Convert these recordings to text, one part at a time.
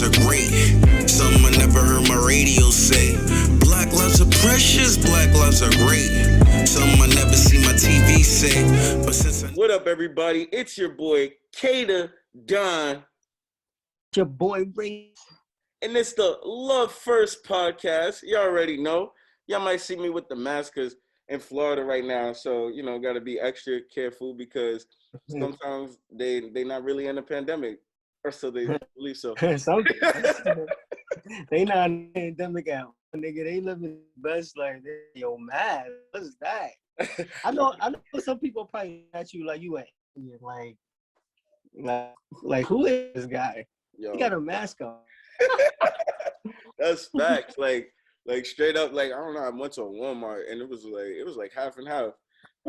lives are great. Something I never heard my radio say. Black lives are precious, black lives are great. Something I never see my TV say. But since What up, everybody? It's your boy, Kata Don. It's your boy, Wraith. And it's the Love First podcast. You already know. Y'all might see me with the mask because in Florida right now. So, you know, got to be extra careful because sometimes they not really in a pandemic. Or so they believe so. They not in a pandemic out. Nigga, they living the best life. Yo, man, what's that? I know some people probably at you like you ain't. Like who is this guy? Yo. He got a mask on. That's facts. Like straight up, like, I don't know, I went to a Walmart and it was like half and half.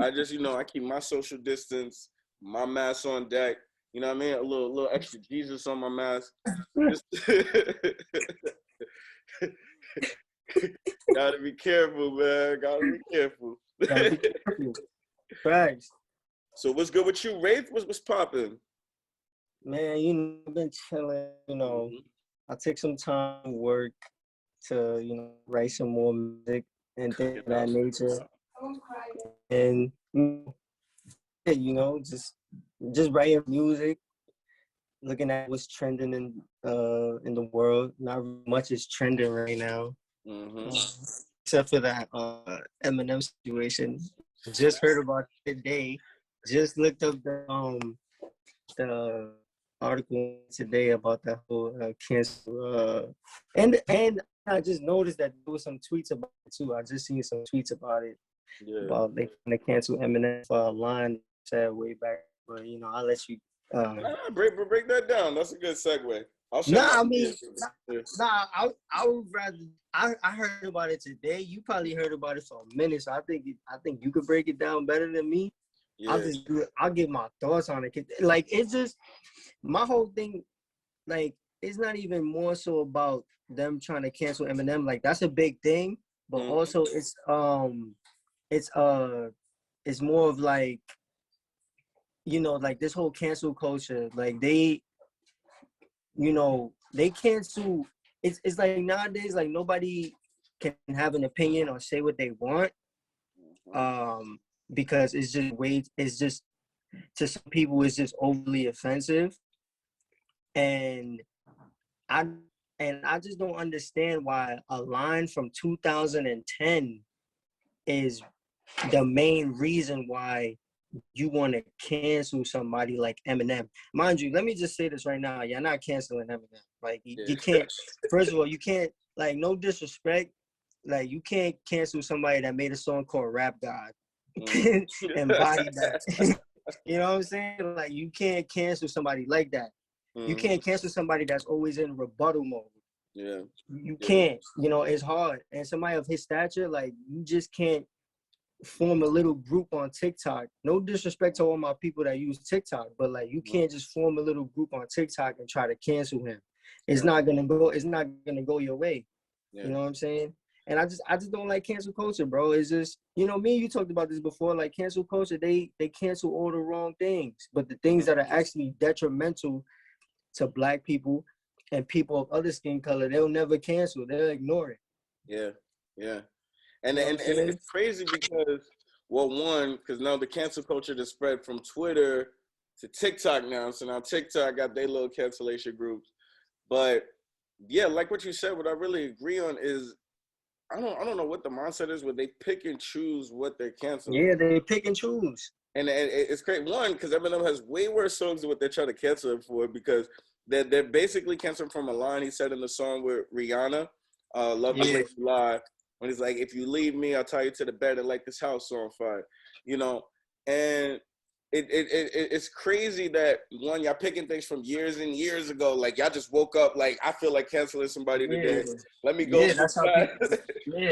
I just, I keep my social distance, my mask on deck, you know what I mean? A little extra Jesus on my mask. Gotta be careful, man. Gotta be careful. Facts. So what's good with you, Wraith? What's popping? Man, I've been chilling, I take some time to work to, write some more music and things of that nature. And, just writing music, looking at what's trending in the world. Not much is trending right now. Except for that Eminem situation. Just heard about it today. Just looked up the article today about that whole cancel. And I just noticed that there was some tweets about it too. I just seen some tweets about it. Yeah. About they cancel Eminem for a line said way back. But I'll let you. Break that down. That's a good segue. I would rather. I heard about it today. You probably heard about it for a minute, so I think you could break it down better than me. Yeah. I'll give my thoughts on it. Like, it's just my whole thing. Like, it's not even more so about them trying to cancel Eminem. Like, that's a big thing, but also it's more of like, like this whole cancel culture. Like they cancel. It's like nowadays, like nobody can have an opinion or say what they want, because it's just to some people it's just overly offensive, and I just don't understand why a line from 2010 is the main reason why you want to cancel somebody like Eminem. Mind you, let me just say this right now. You're not canceling Eminem. Like, you can't, first of all, you can't, like, no disrespect, like, you can't cancel somebody that made a song called Rap God and body that. You know what I'm saying? Like, you can't cancel somebody like that. You can't cancel somebody that's always in rebuttal mode. Yeah. You can't. It's hard. And somebody of his stature, like, you just can't form a little group on TikTok. No disrespect to all my people that use TikTok, but like, you can't just form a little group on TikTok and try to cancel him. It's not gonna go your way. Yeah. You know what I'm saying? And I just don't like cancel culture, bro. It's just, me and you talked about this before, like cancel culture, they cancel all the wrong things, but the things that are actually detrimental to Black people and people of other skin color, they'll never cancel. They'll ignore it. Yeah. And it's crazy because, because now the cancel culture has spread from Twitter to TikTok now. So now TikTok got their little cancellation groups. But yeah, like what you said, what I really agree on is I don't know what the mindset is where they pick and choose what they're canceling. Yeah, they pick and choose. And it's great. One, because Eminem has way worse songs than what they're trying to cancel him for, because they're basically canceling from a line he said in the song with Rihanna, Love You Make You Lie. When he's like, if you leave me, I'll tie you to the bed and light this house on fire, and it's crazy that, one, y'all picking things from years and years ago. Like, y'all just woke up, like, I feel like canceling somebody today. Let me go. Yeah, that's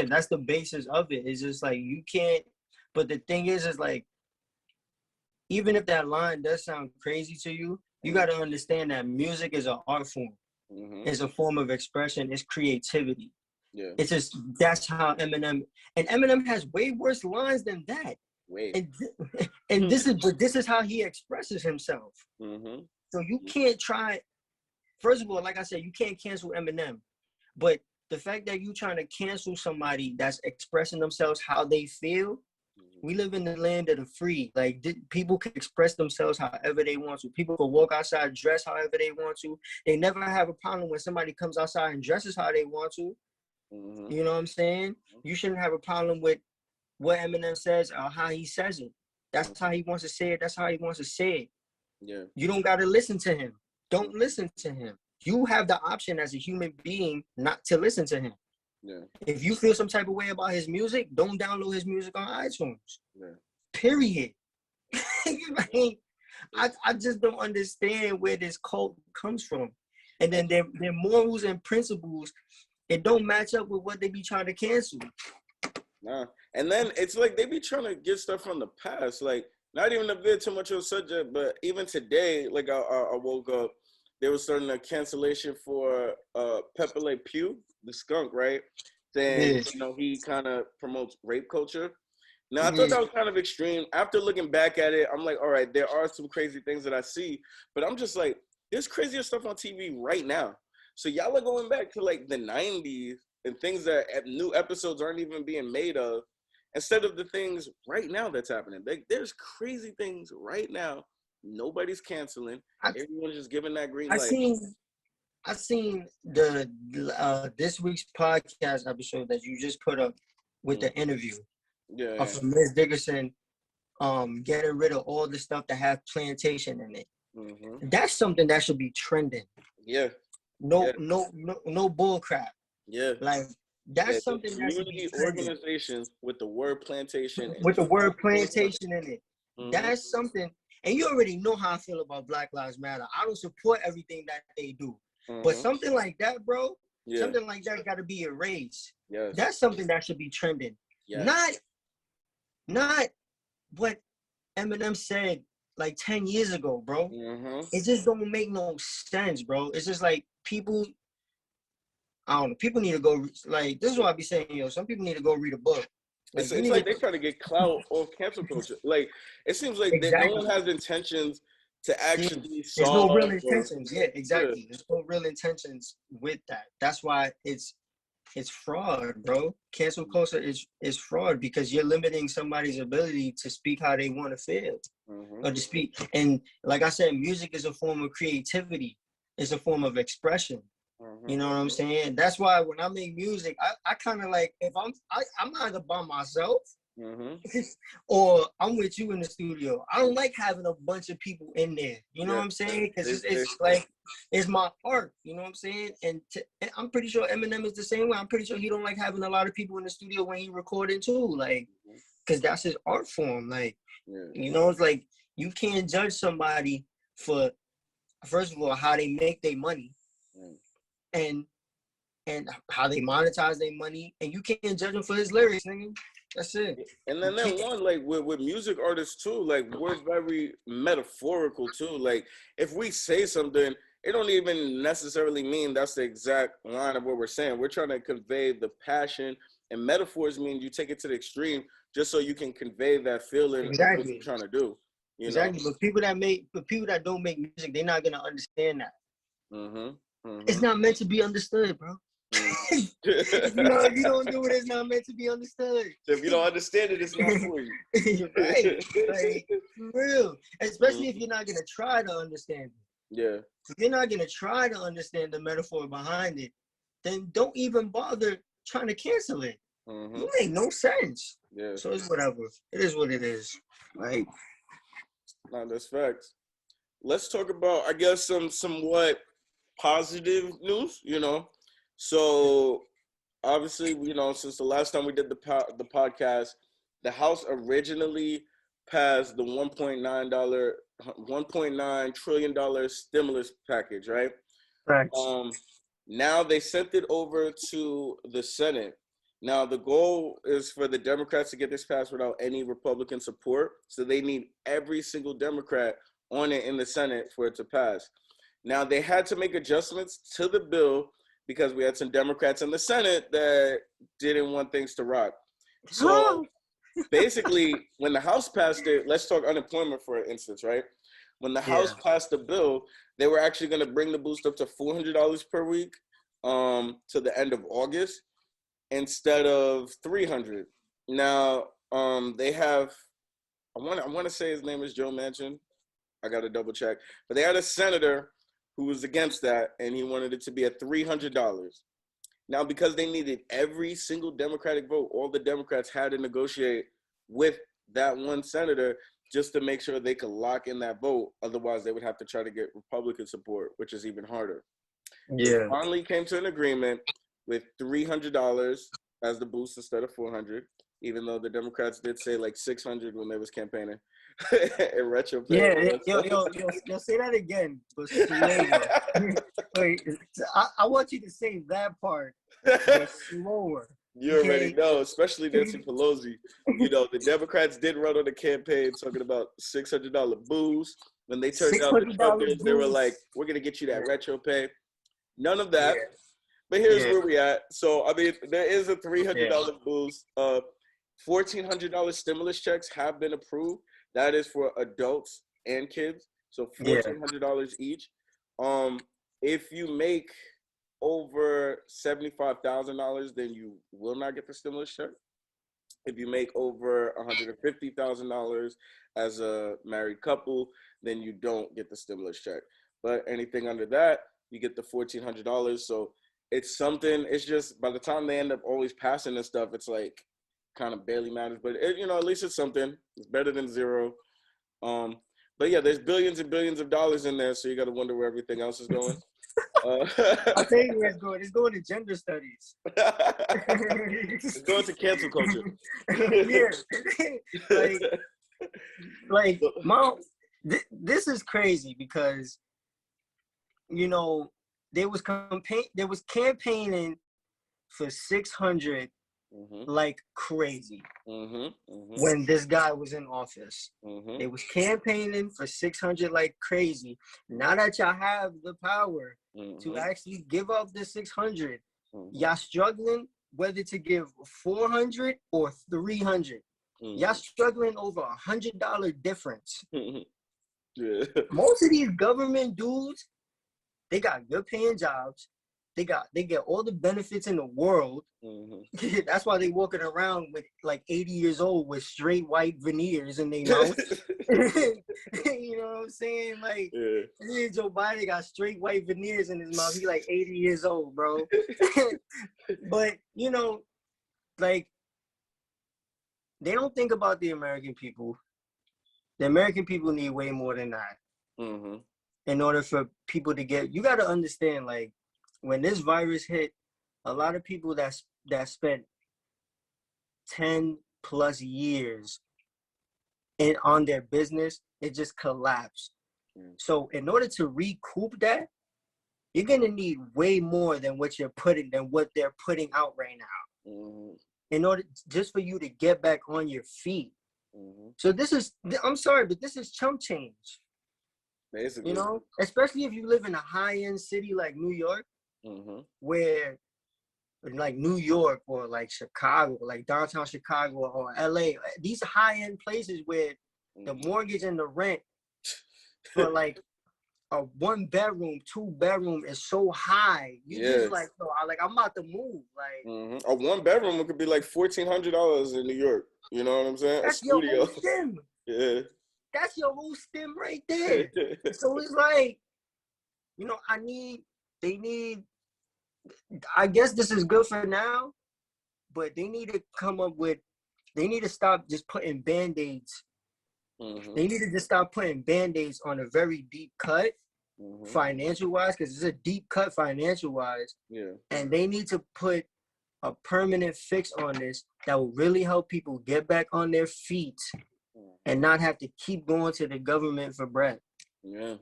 that's the basis of it. It's just like, you can't, but the thing is like, even if that line does sound crazy to you, you got to understand that music is an art form. It's a form of expression. It's creativity. Yeah. It's just, that's how Eminem has way worse lines than that. And this is how he expresses himself. So you can't try, first of all, like I said, you can't cancel Eminem, but the fact that you trying to cancel somebody that's expressing themselves how they feel, we live in the land of the free. Like, people can express themselves however they want to. People can walk outside, dress however they want to. They never have a problem when somebody comes outside and dresses how they want to. Mm-hmm. You know what I'm saying? You shouldn't have a problem with what Eminem says or how he says it. That's how he wants to say it. That's how he wants to say it. Yeah. You don't got to listen to him. Don't listen to him. You have the option as a human being not to listen to him. Yeah. If you feel some type of way about his music, don't download his music on iTunes. Yeah. Period. I just don't understand where this cult comes from. And then their morals and principles, it don't match up with what they be trying to cancel. Nah. And then it's like they be trying to get stuff from the past. Like, not even a bit too much of a subject, but even today, like I woke up, they were starting a cancellation for Pepe Le Pew, the skunk, right? Saying, you know, he kind of promotes rape culture. Now, I thought that was kind of extreme. After looking back at it, I'm like, all right, there are some crazy things that I see, but I'm just like, there's crazier stuff on TV right now. So y'all are going back to like the 90s and things that new episodes aren't even being made of, instead of the things right now that's happening. Like, there's crazy things right now. Nobody's canceling. Everyone's just giving that green light. I seen the this week's podcast episode that you just put up with the interview of Ms. Dickerson, getting rid of all the stuff that has plantation in it. Mm-hmm. That's something that should be trending. Yeah. No bull crap. Yeah. Like, that's something that should be trending. Organizations with the word plantation. With the word plantation in it. Mm-hmm. That's something. And you already know how I feel about Black Lives Matter. I don't support everything that they do. Mm-hmm. But something like that, bro, something like that got to be erased. Yes. That's something that should be trending. Yes. Not what Eminem said like 10 years ago, bro. Mm-hmm. It just don't make no sense, bro. It's just like people, I don't know, people need to go, like, this is what I be saying, yo, some people need to go read a book. Like, it's like they try to get clout off cancel culture. Like, it seems like no one has intentions to actually solve. There's no real intentions. Yeah, exactly. There's no real intentions with that. That's why it's fraud, bro. Cancel culture is fraud because you're limiting somebody's ability to speak how they want to feel or to speak. And like I said, music is a form of creativity. It's a form of expression. You know what I'm saying? That's why when I make music, I kind of like, if I'm either by myself or I'm with you in the studio. I don't like having a bunch of people in there. You know what I'm saying? Because it's like, it's my art. You know what I'm saying? And I'm pretty sure Eminem is the same way. I'm pretty sure he don't like having a lot of people in the studio when he recording too. Like, because that's his art form. Like, you know, it's like, you can't judge somebody for, first of all, how they make their money. And how they monetize their money, and you can't judge him for his lyrics, nigga. That's it. And then one, like with music artists too, like we're very metaphorical too. Like if we say something, it don't even necessarily mean that's the exact line of what we're saying. We're trying to convey the passion, and metaphors mean you take it to the extreme just so you can convey that feeling of what you're trying to do. You know? But people that don't make music, they're not gonna understand that. It's not meant to be understood, bro. If you don't do it, it's not meant to be understood. So if you don't understand it, it's not for you. Right. Like, for real. Especially if you're not going to try to understand it. Yeah. If you're not going to try to understand the metaphor behind it, then don't even bother trying to cancel it. It make no sense. Yeah. So it's whatever. It is what it is. Like, no, that's facts. Let's talk about, I guess, some somewhat positive news, you know. So obviously, you know, since the last time we did the podcast, the House originally passed the $1.9 trillion stimulus package, right? Right. Now they sent it over to the Senate. Now the goal is for the Democrats to get this passed without any Republican support. So they need every single Democrat on it in the Senate for it to pass. Now, they had to make adjustments to the bill because we had some Democrats in the Senate that didn't want things to rock. So basically, when the House passed it, let's talk unemployment for instance, right? when the House passed the bill, they were actually going to bring the boost up to $400 per week to the end of August instead of $300. Now, they have, I want to say his name is Joe Manchin. I got to double check. But they had a senator who was against that, and he wanted it to be at $300. Now, because they needed every single Democratic vote, all the Democrats had to negotiate with that one senator just to make sure they could lock in that vote. Otherwise, they would have to try to get Republican support, which is even harder. Yeah. They finally came to an agreement with $300 as the boost instead of $400, even though the Democrats did say like $600 when they was campaigning in retro. Yeah, yo, say that again, but slower. Wait, I want you to say that part, but slower. You already know, especially Nancy Pelosi. You know, the Democrats did run on the campaign talking about $600 boost. When they turned out the Trumpers, they were like, we're going to get you that retro pay. None of that. Yeah. But here's where we at. So, I mean, there is a $300 boost. $1,400 stimulus checks have been approved. That is for adults and kids. So $1,400 each. If you make over $75,000, then you will not get the stimulus check. If you make over $150,000 as a married couple, then you don't get the stimulus check. But anything under that, you get the $1,400. So it's something. It's just by the time they end up always passing this stuff, it's like kind of barely matters. But you know, at least it's something. It's better than zero. But yeah, there's billions and billions of dollars in there, so you got to wonder where everything else is going. I'll tell you where it's going. It's going to gender studies. It's going to cancel culture. Yeah, like mom. This is crazy because, you know, they was campaigning for 600 like crazy when this guy was in office. They was campaigning for 600 like crazy. Now that y'all have the power to actually give up the 600, y'all struggling whether to give 400 or 300. Y'all struggling over $100 difference. Yeah. Most of these government dudes, they got good paying jobs. They get all the benefits in the world. That's why they walking around with like 80 years old with straight white veneers in their mouth. You know what I'm saying? Like, Joe Biden got straight white veneers in his mouth. He like 80 years old, bro. But you know, like, they don't think about the American people. The American people need way more than that. In order for people to get, you got to understand, like, when this virus hit, a lot of people that spent 10 plus years on their business, it just collapsed. So in order to recoup that, you're gonna need way more than what they're putting out right now. In order just for you to get back on your feet. So this is, I'm sorry, but this is chump change. Basically. You know, especially if you live in a high-end city like New York, where, like New York or like Chicago, like downtown Chicago or LA, these high-end places where the mortgage and the rent for like a 1-bedroom, 2-bedroom is so high. You just like, so I'm about to move. Like a 1-bedroom could be like $1,400 in New York. You know what I'm saying? That's a studio. Your whole stem. Yeah. That's your whole stem right there. So it's like, you know, I guess this is good for now, but they need to stop just putting Band-Aids. They need to just stop putting Band-Aids on a very deep cut, financial-wise, because it's a deep cut financial-wise. Yeah. And they need to put a permanent fix on this that will really help people get back on their feet and not have to keep going to the government for bread. Yeah.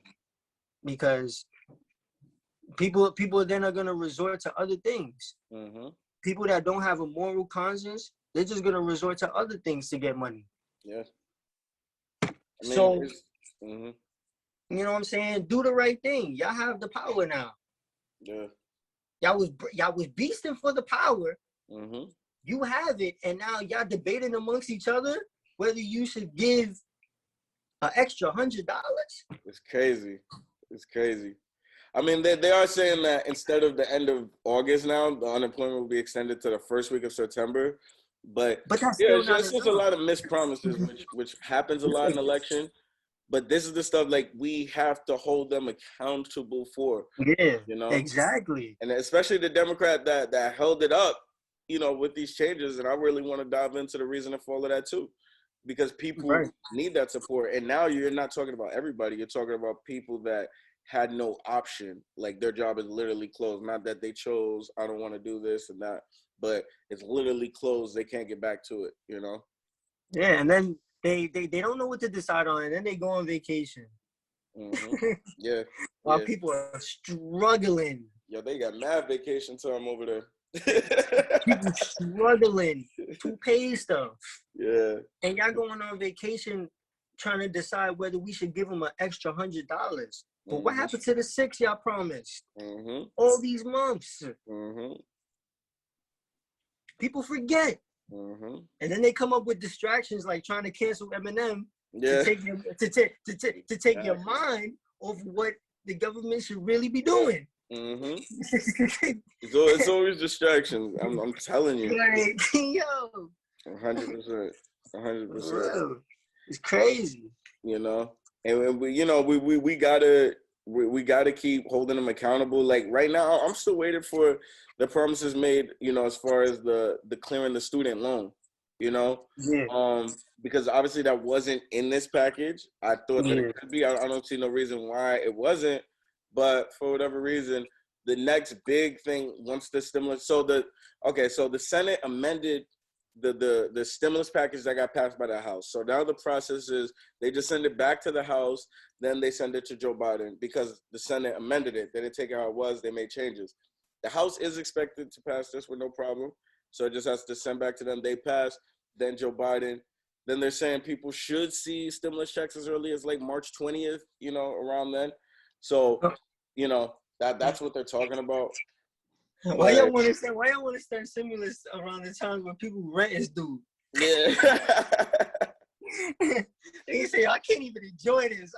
Because people then are going to resort to other things. People that don't have a moral conscience, they're just going to resort to other things to get money. Yeah. So, you know what I'm saying? Do the right thing. Y'all have the power now. Yeah. Y'all was beasting for the power. You have it, and now y'all debating amongst each other whether you should give An extra $100? It's crazy. It's crazy. I mean, they are saying that instead of the end of August now, the unemployment will be extended to the first week of September. But But that's yeah, still not it's just a enough. lot of missed promises, which happens a lot in election. But this is the stuff like we have to hold them accountable for, Yeah, you know, exactly. and especially the Democrat that held it up, you know, with these changes. And I really want to dive into the reason for all of that too, because people Right. need that support. And now you're not talking about everybody; you're talking about people that had no option. Like their job is literally closed. Not that they chose, I don't want to do this and that, but it's literally closed. They can't get back to it, you know? Yeah, and then they don't know what to decide on, and then they go on vacation. Mm-hmm. Yeah. While Yeah. people are struggling. Yo, they got mad vacation time over there. People struggling to pay stuff. Yeah. And y'all going on vacation trying to decide whether we should give them an extra $100. But what happened to the 6 y'all promised? All these months. People forget. And then they come up with distractions like trying to cancel Eminem to take your mind off what the government should really be doing. It's always distractions. I'm telling you. Like, yo. 100%. 100%. It's crazy. You know, and we, you know, we gotta keep holding them accountable. Like right now, I'm still waiting for the promises made, you know, as far as the clearing the student loan, you know, because obviously that wasn't in this package. I thought that it could be. I don't see no reason why it wasn't, but for whatever reason, the next big thing once the stimulus. So the Senate amended the stimulus package that got passed by the House. So now the process is they just send it back to the House, then they send it to Joe Biden because the Senate amended it. They didn't take it how it was. They made changes. The House is expected to pass this with no problem. So it just has to send back to them. They pass, then Joe Biden. Then they're saying people should see stimulus checks as early as like March 20th, you know, around then. So, you know, that's what they're talking about. Why y'all want to start stimulus around the time when people rent is due? Yeah. They say I can't even enjoy this.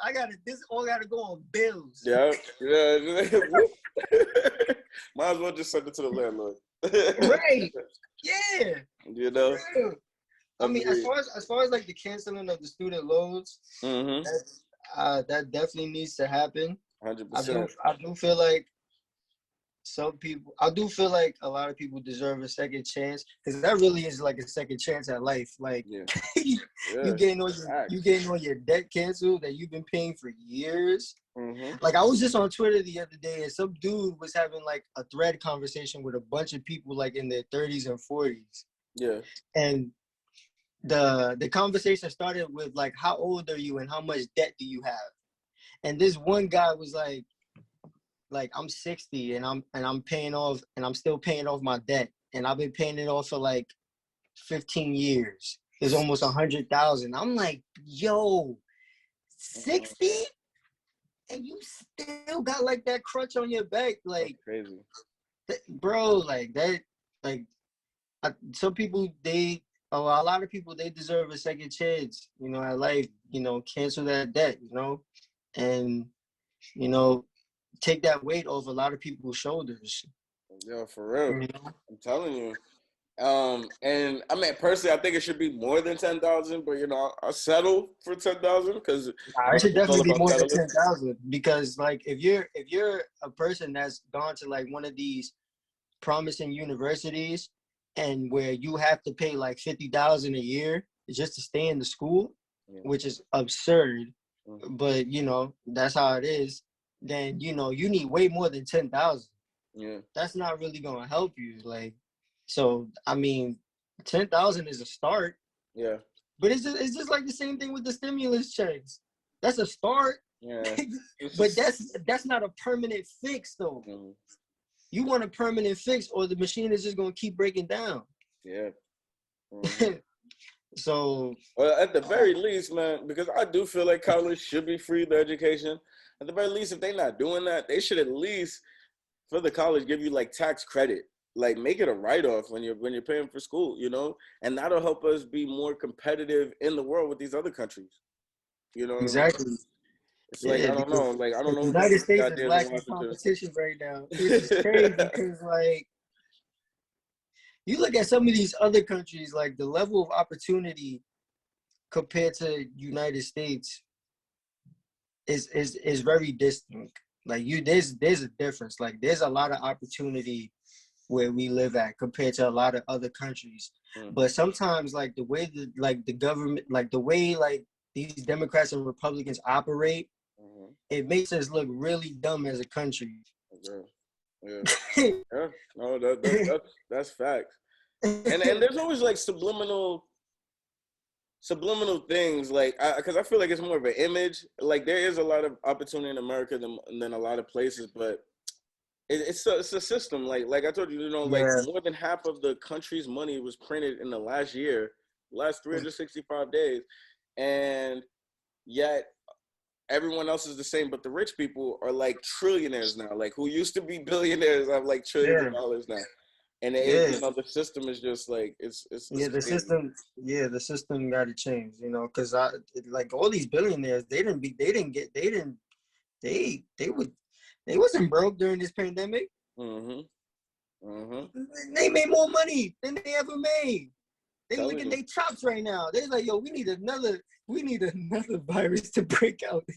This all gotta go on bills. Yeah. Might as well just send it to the landlord. Right. Yeah. You know. I mean, as far as like the canceling of the student loans, that definitely needs to happen. 100%. I do feel like a lot of people deserve a second chance because that really is like a second chance at life. Like you getting all your debt canceled that you've been paying for years. Like I was just on Twitter the other day and some dude was having like a thread conversation with a bunch of people like in their 30s and 40s. Yeah. And the conversation started with like, how old are you and how much debt do you have? And this one guy was like I'm 60 and I'm paying off and I'm still paying off my debt and I've been paying it off for like 15 years. It's almost 100,000. I'm like, yo, 60 and you still got like that crutch on your back, like that's crazy, bro. Like that, like some people a lot of people they deserve a second chance, you know, at life. You know, cancel that debt, you know, and you know. Take that weight off a lot of people's shoulders. Yeah, for real. I'm telling you. And I mean, personally, I think it should be more than 10,000. But you know, I'll settle for 10,000 because it should definitely be more than 10,000. Because like, if you're a person that's gone to like one of these promising universities, and where you have to pay like 50,000 a year just to stay in the school, which is absurd. But you know, that's how it is. Then you know you need way more than 10,000. Yeah, that's not really gonna help you. Like, so I mean, 10,000 is a start. Yeah, but it's just like the same thing with the stimulus checks. That's a start. Yeah, but that's not a permanent fix though. You want a permanent fix, or the machine is just gonna keep breaking down. Yeah. So, well, at the very least, man, because I do feel like college should be free, the education. At the very least, if they're not doing that, they should at least, for the college, give you like tax credit. Like make it a write-off when you're paying for school, you know? And that'll help us be more competitive in the world with these other countries. You know what I mean? Exactly. It's like, I don't know. Like, I don't The know who United these States is ideas in lacking Washington. competition right now, which is crazy because, like, you look at some of these other countries, like the level of opportunity compared to United States is very distinct. Like there's a difference. Like there's a lot of opportunity where we live at compared to a lot of other countries. But sometimes like the way the government, like the way like these Democrats and Republicans operate, it makes us look really dumb as a country. Yeah. No, that's facts. And there's always like subliminal things, like, because I feel like it's more of an image. Like there is a lot of opportunity in America than a lot of places, but it's a system. Like I told you, like more than half of the country's money was printed in the last 365 days, and yet everyone else is the same. But the rich people are like trillionaires now. Like who used to be billionaires have like trillions of dollars now. And the system is just like it's the crazy. system got to change, because like all these billionaires, they wasn't broke during this pandemic. They made more money than they ever made. They licking their chops right now. They're like, yo, we need another virus to break out.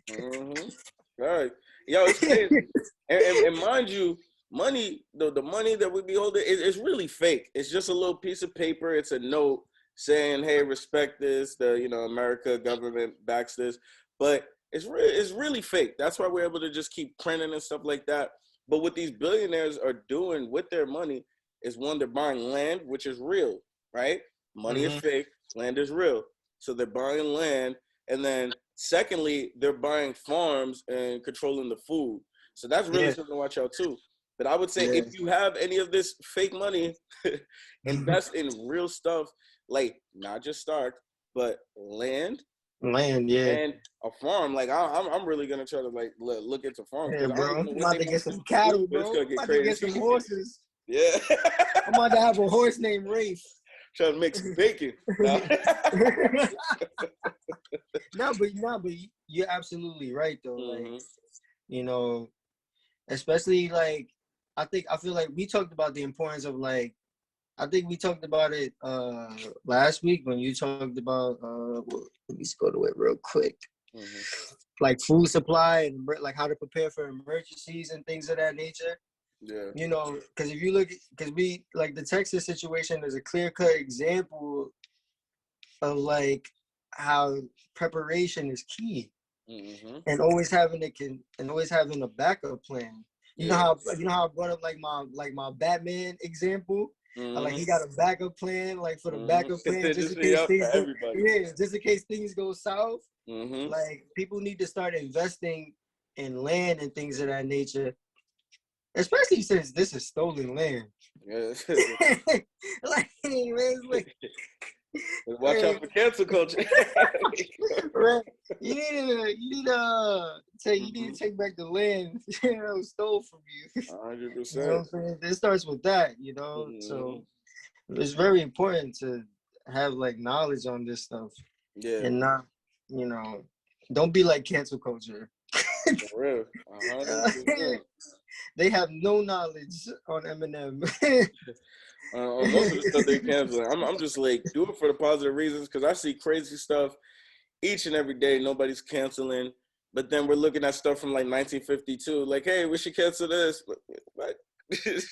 Right. Yo, it's crazy. and mind you, money, the money that we be holding is really fake. It's just a little piece of paper. It's a note saying, hey, respect this. The America government backs this. But it's really fake. That's why we're able to just keep printing and stuff like that. But what these billionaires are doing with their money is, one, they're buying land, which is real, right? Money is fake, land is real. So they're buying land. And then secondly, they're buying farms and controlling the food. So that's really something to watch out too. But I would say if you have any of this fake money, invest in real stuff, like not just stock, but land, and a farm. Like I'm really gonna try to like look into farms. Yeah, bro. I'm about to get some cattle, bro. I'm about to get some horses. Yeah. I'm about to have a horse named Wraith. Trying to make some bacon. No, but you're absolutely right though. Like, especially like I feel like we talked about the importance of like, I think we talked about it last week when you talked about let me go to it real quick. Like food supply and like how to prepare for emergencies and things of that nature. Yeah. Because if you look, because we like the Texas situation is a clear-cut example of like how preparation is key, and always having a backup plan. You know how I brought up like my Batman example. Like he got a backup plan, like for the backup plan, just in case things go south. Like people need to start investing in land and things of that nature. Especially since this is stolen land. Yeah. Like, man, watch out for cancel culture. Right. You need to take back the land stole from you. 100%. You know what I'm saying? It starts with that, So it's very important to have like knowledge on this stuff. Yeah. And not, don't be like cancel culture. For real. 100%. They have no knowledge on Eminem. On most of the stuff they canceling, I'm just like, do it for the positive reasons, because I see crazy stuff each and every day. Nobody's canceling, but then we're looking at stuff from like 1952, like, hey, we should cancel this. What? It's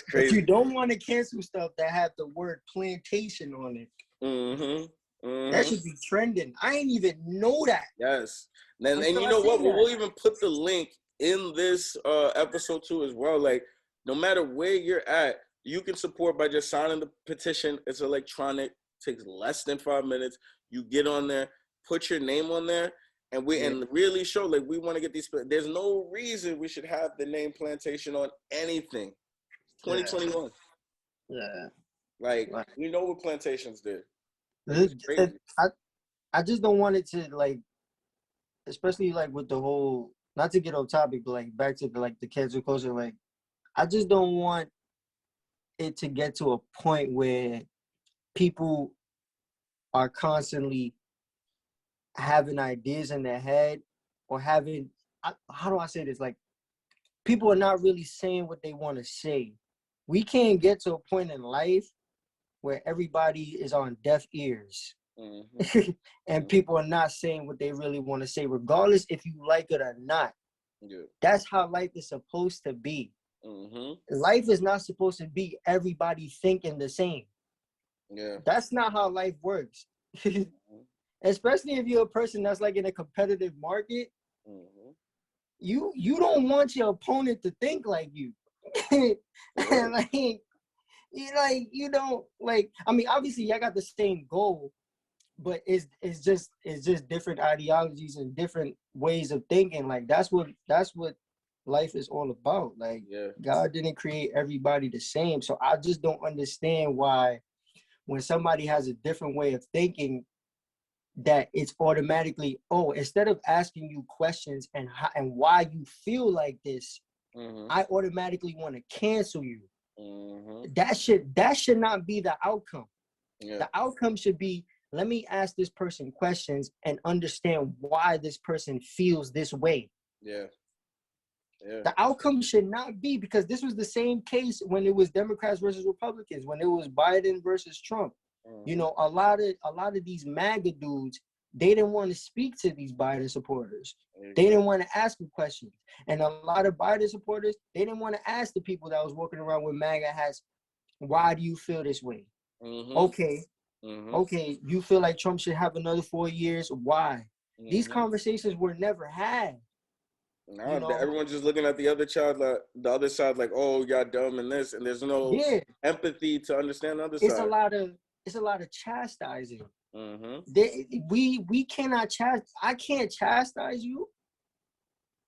crazy. But you don't want to cancel stuff that have the word plantation on it. That should be trending. I didn't even know that. Yes. And you know what? We'll even put the link in this episode too as well. Like, no matter where you're at, you can support by just signing the petition. It's electronic, takes less than 5 minutes. You get on there, put your name on there, and and really show like we want to get these. There's no reason we should have the name plantation on anything. 2021. Yeah. Like, we know what plantations did. I just don't want it to like, especially like with the whole, not to get off topic, but like back to the cancel culture, like I just don't want it to get to a point where people are constantly having ideas in their head or having, how do I say this? Like, people are not really saying what they want to say. We can't get to a point in life where everybody is on deaf ears. Mm-hmm. And people are not saying what they really want to say, regardless if you like it or not. Yeah. That's how life is supposed to be. Mm-hmm. Life is not supposed to be everybody thinking the same. Yeah. That's not how life works. Especially if you're a person that's like in a competitive market, Mm-hmm. you don't want your opponent to think like you. Yeah. Like, you don't like. I mean, obviously, I got the same goal, but it's just different ideologies and different ways of thinking. Like that's what life is all about. Like Yeah. God didn't create everybody the same, so I just don't understand why when somebody has a different way of thinking, that it's automatically, oh, instead of asking you questions and why you feel like this, Mm-hmm. I automatically want to cancel you. Mm-hmm. That should not be the outcome. Yeah. The outcome should be, let me ask this person questions and understand why this person feels this way. Yeah. Yeah. The outcome should not be, because this was the same case when it was Democrats versus Republicans, when it was Biden versus Trump. Mm-hmm. You know, a lot of these MAGA dudes, they didn't want to speak to these Biden supporters. Exactly. They didn't want to ask them questions. And a lot of Biden supporters, they didn't want to ask the people that was walking around with MAGA hats, why do you feel this way? Mm-hmm. Okay. Mm-hmm. Okay, you feel like Trump should have another 4 years. Why? Mm-hmm. These conversations were never had. No, You know? everyone's just looking at the other child, like the other side, like, oh, y'all dumb and this, and there's no empathy to understand the other side. It's a lot of chastising. Mm-hmm. We cannot I can't chastise you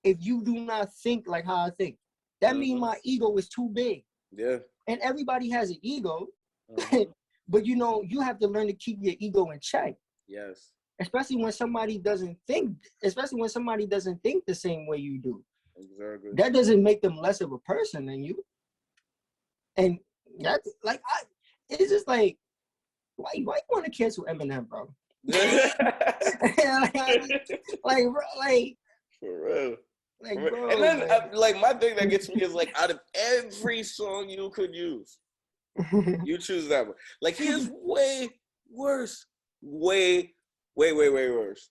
if you do not think like how I think. That means my ego is too big. Yeah. And everybody has an ego, Mm-hmm. but you know, you have to learn to keep your ego in check. Yes. Especially when somebody doesn't think the same way you do. Exactly. That doesn't make them less of a person than you. And that's like, it's just like, why you want to cancel Eminem, bro? like for real. Like, bro, and then like my thing that gets me is like, out of every song you could use, you choose that one. Like, he is way worse, way worse.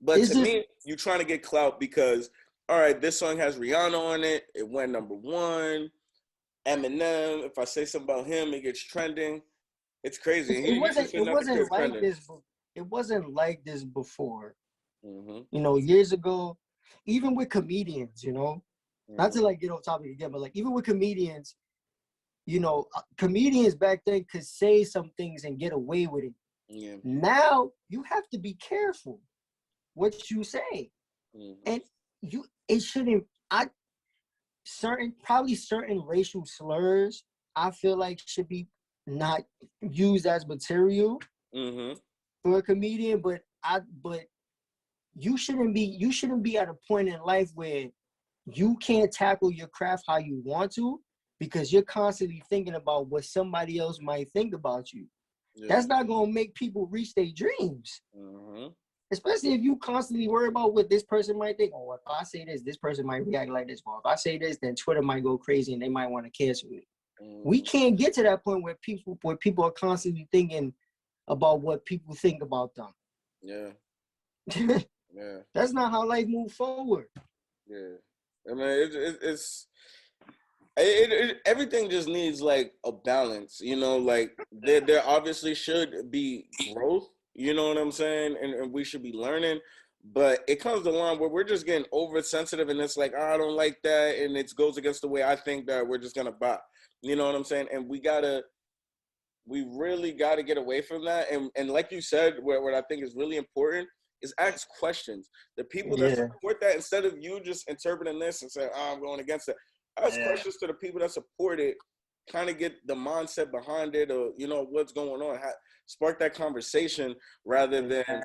But to me, you trying to get clout because, all right, this song has Rihanna on it. It went #1. Eminem, if I say something about him, it gets trending. It's crazy. It wasn't like this before. Mm-hmm. You know, years ago, even with comedians, you know, not to like get off topic again, but like even with comedians, you know, comedians back then could say some things and get away with it. Yeah. Now you have to be careful what you say. Mm-hmm. And it shouldn't, certain racial slurs, I feel like should be not used as material for a comedian, but you shouldn't be at a point in life where you can't tackle your craft how you want to, because you're constantly thinking about what somebody else might think about you. Yeah. That's not gonna make people reach their dreams. Mm-hmm. Especially if you constantly worry about what this person might think. Oh, if I say this person might react like this. Well, if I say this, then Twitter might go crazy and they might want to cancel me. Mm-hmm. We can't get to that point where people are constantly thinking about what people think about them. Yeah. Yeah. That's not how life moves forward. Yeah. I mean, everything just needs like a balance, you know, like there obviously should be growth, you know what I'm saying? And we should be learning, but it comes to a line where we're just getting oversensitive and it's like, oh, I don't like that. And it goes against the way I think that we're just going to buy, you know what I'm saying? And we really got to get away from that. And like you said, what I think is really important is ask questions. The people that support that, instead of you just interpreting this and saying, oh, I'm going against it, ask questions to the people that support it, kind of get the mindset behind it, or, you know, what's going on. Spark that conversation rather than,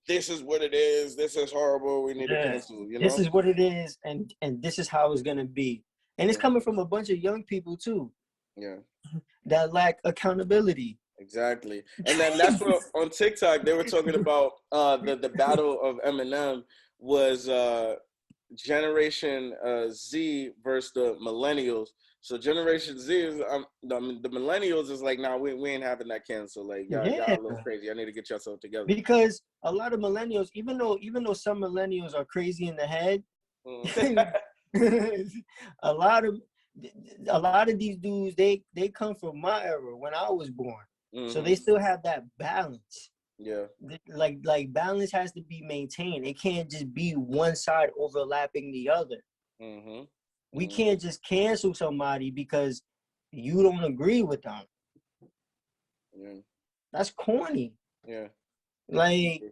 this is what it is, this is horrible, we need to cancel, you know? This is what it is, and this is how it's going to be. And it's coming from a bunch of young people, too. Yeah. That lack accountability. Exactly. And then that's what on TikTok they were talking about the battle of Eminem was Generation Z versus the millennials. So Generation Z is the millennials is like, nah, we ain't having that cancel. Like y'all Yeah, a little crazy. I need to get yourself together. because a lot of millennials, even though some millennials are crazy in the head, a lot of these dudes they come from my era when I was born, so they still have that balance. Yeah. Like balance has to be maintained. It can't just be one side overlapping the other. We can't just cancel somebody because you don't agree with them. Yeah. That's corny. Yeah. Like,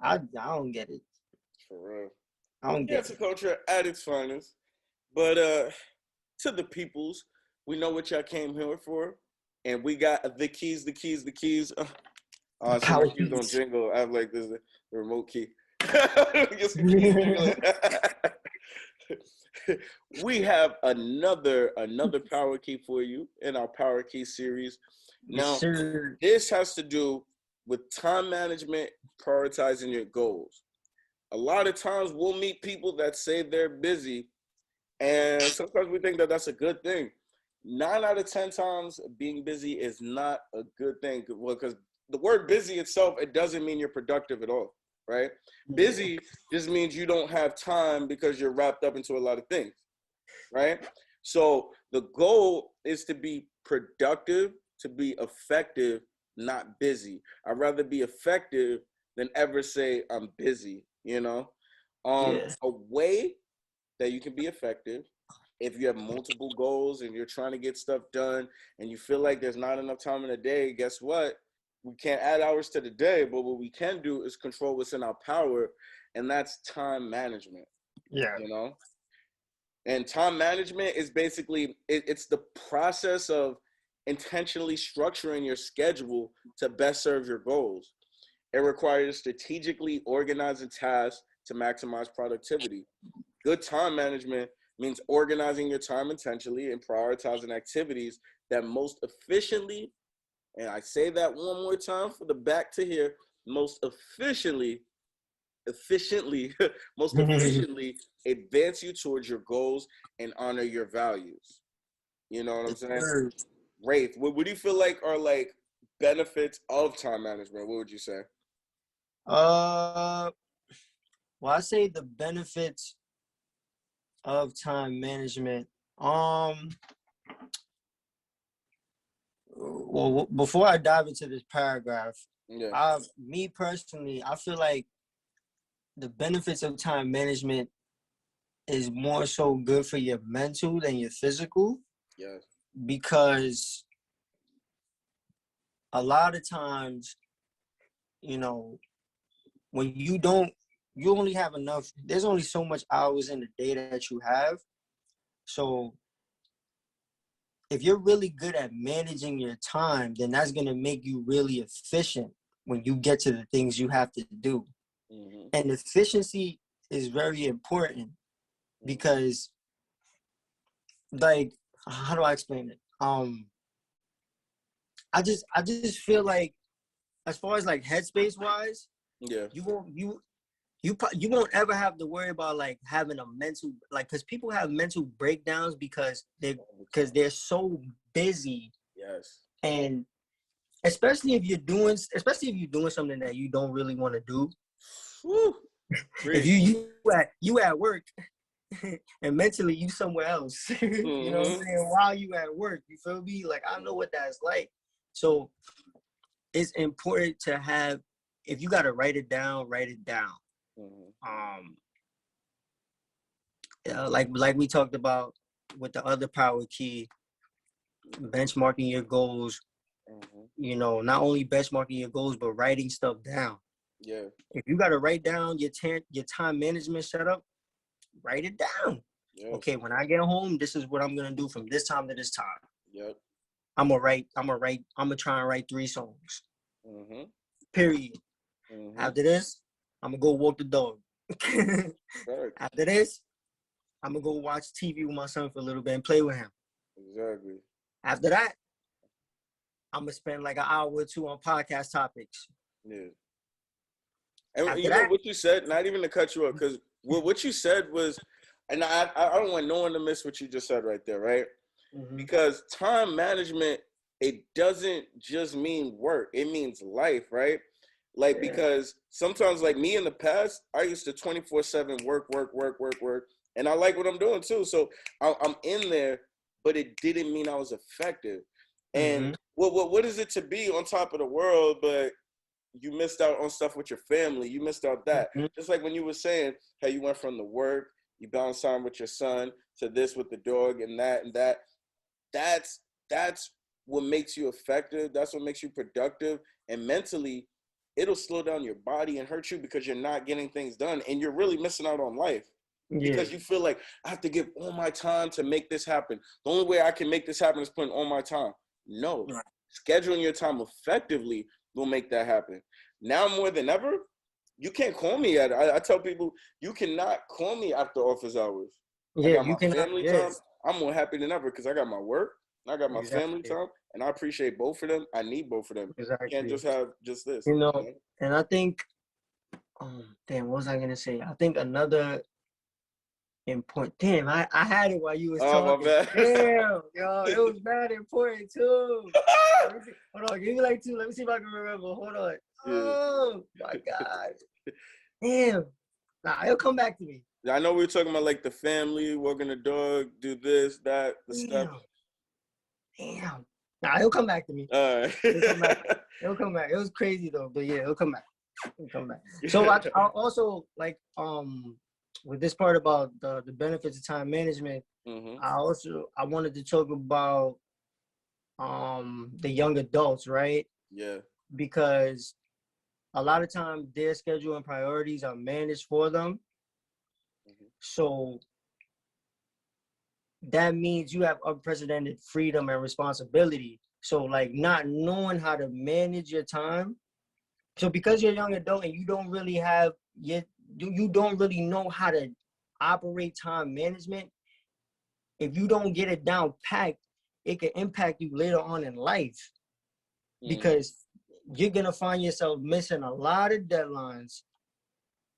I don't get it. For real. I don't get Cancel culture at its finest. But to the peoples, we know what y'all came here for. And we got the keys. So my keys don't jingle. I have like this the remote key. Get some keys jingling. We have another power key for you in our power key series. Now, this has to do with time management, prioritizing your goals. A lot of times we'll meet people that say they're busy, and sometimes we think that that's a good thing. 9 out of 10 times being busy is not a good thing. Well, because the word busy itself, it doesn't mean you're productive at all, right? Busy just means you don't have time because you're wrapped up into a lot of things, right? So the goal is to be productive, to be effective, not busy. I'd rather be effective than ever say I'm busy, you know? A way that you can be effective if you have multiple goals and you're trying to get stuff done and you feel like there's not enough time in a day, guess what? We can't add hours to the day, but what we can do is control what's in our power, and that's time management. Yeah. You know? And time management is basically, it's the process of intentionally structuring your schedule to best serve your goals. It requires strategically organizing tasks to maximize productivity. Good time management means organizing your time intentionally and prioritizing activities that most efficiently, and I say that one more time for the back to hear, most efficiently advance you towards your goals and honor your values. You know what I'm saying? Wraith, what do you feel like are like benefits of time management? What would you say? Well, I say the benefits of time management. Well, before I dive into this paragraph, me personally, I feel like the benefits of time management is more so good for your mental than your physical. Yes. Because a lot of times, you know, when you only have enough, there's only so much hours in the day that you have. So if you're really good at managing your time, then that's going to make you really efficient when you get to the things you have to do. And efficiency is very important because, like, how do I explain it? I just feel like, as far as like headspace wise, you won't ever have to worry about like having a mental, like, because people have mental breakdowns because they're so busy. Yes. And especially if you're doing something that you don't really want to do. Woo. If you at work and mentally you somewhere else, you know what I'm saying, while you at work, you feel me? Like, I know what that's like. So it's important to have, if you got to write it down, write it down. Like we talked about with the other power key, benchmarking your goals. You know, not only benchmarking your goals, but writing stuff down. Yeah. If you got to write down your time management setup, write it down. Yes. Okay, when I get home, this is what I'm gonna do from this time to this time. Yep. I'm gonna try and write 3 songs. Period. After this, I'm gonna go walk the dog. After this, I'm gonna go watch TV with my son for a little bit and play with him. Exactly. After that, I'm gonna spend like an hour or two on podcast topics. Yeah. And After you know that, what you said, not even to cut you up, because what you said was, and I don't want no one to miss what you just said right there, right? Because time management, it doesn't just mean work, it means life, right? Like, because sometimes, like me in the past, I used to 24/7 work, and I like what I'm doing too. So I'm in there, but it didn't mean I was effective. And what is it to be on top of the world, but you missed out on stuff with your family? You missed out that. Just like when you were saying how you went from the work, you bounced on with your son, to this with the dog and that and that. That's what makes you effective. That's what makes you productive. And mentally, it'll slow down your body and hurt you because you're not getting things done, and you're really missing out on life. Because you feel like, I have to give all my time to make this happen. The only way I can make this happen is putting all my time. No, scheduling your time effectively will make that happen. Now more than ever, you can't call me at. I tell people, you cannot call me after office hours. I got my family time. I'm more happy than ever because I got my work, and I got my family time, and I appreciate both of them. I need both of them. You can't just have just this. You know, and I think, damn, what was I gonna say? I think another important. Damn, I had it while you was talking. My bad. Damn, yo, it was bad important too. Hold on, give me like two. Let me see if I can remember. Hold on. Oh my God. Damn. Nah, it'll come back to me. I know we were talking about like the family, walking the dog, do this, that, the stuff. Damn. Nah, it'll come back to me. All right. It'll come back. It was crazy though, but yeah, it'll come back. So I also like with this part about the benefits of time management, I wanted to talk about the young adults, right? Yeah. Because a lot of times their schedule and priorities are managed for them. So that means you have unprecedented freedom and responsibility. So like not knowing how to manage your time. So because you're a young adult and you don't really have yet, you don't really know how to operate time management, if you don't get it down packed, it can impact you later on in life. Because you're gonna find yourself missing a lot of deadlines,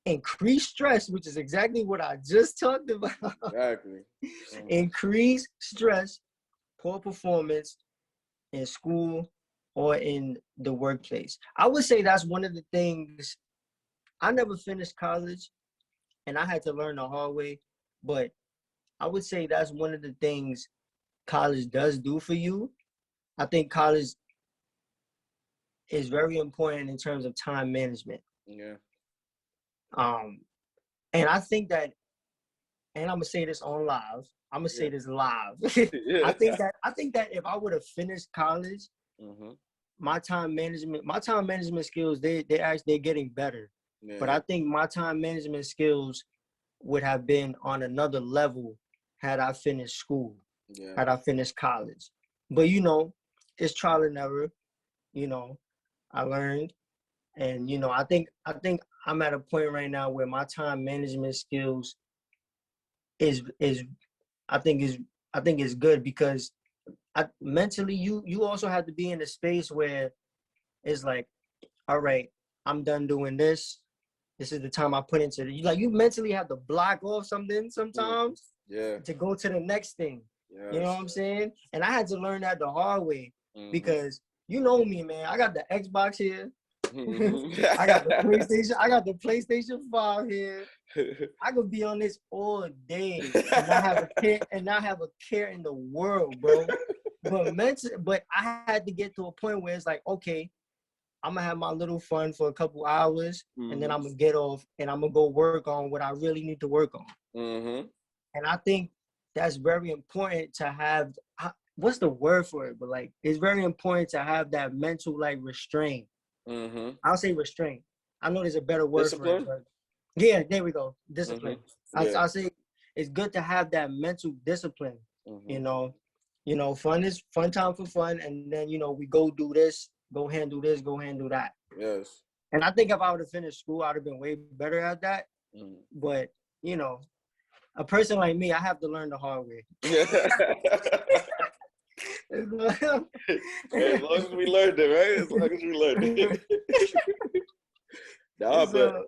increased stress, which is exactly what I just talked about. Exactly. Increased stress, poor performance in school or in the workplace. I would say that's one of the things. I never finished college and I had to learn the hard way, but I would say that's one of the things college does do for you. I think college is very important in terms of time management. Yeah. And I think that, and I'm gonna say this on live. I'm gonna say this live. I think that if I would have finished college, my time management skills, they're getting better. Yeah. But I think my time management skills would have been on another level had I finished school, had I finished college. But you know, it's trial and error. You know, I learned, and you know, I think I'm at a point right now where my time management skills is good because mentally you also have to be in a space where it's like, all right, I'm done doing this. This is the time I put into it. You mentally have to block off something sometimes to go to the next thing. Yes. You know what I'm saying? And I had to learn that the hard way because you know me, man. I got the Xbox here. I got the PlayStation 5 here. I could be on this all day and not have a care in the world, bro. But I had to get to a point where it's like, okay, I'm gonna have my little fun for a couple hours, and then I'm gonna get off and I'm gonna go work on what I really need to work on. And I think that's very important to have. What's the word for it? But like, it's very important to have that mental like restraint. I'll say restraint. I know there's a better word for it. But yeah, there we go. Discipline. I'll say it's good to have that mental discipline. You know, fun time for fun, and then we go do this, go handle this, go handle that. Yes. And I think if I would have finished school, I'd have been way better at that. But a person like me, I have to learn the hard way. As long as we learned it, right? As long as we learned it. Nah, but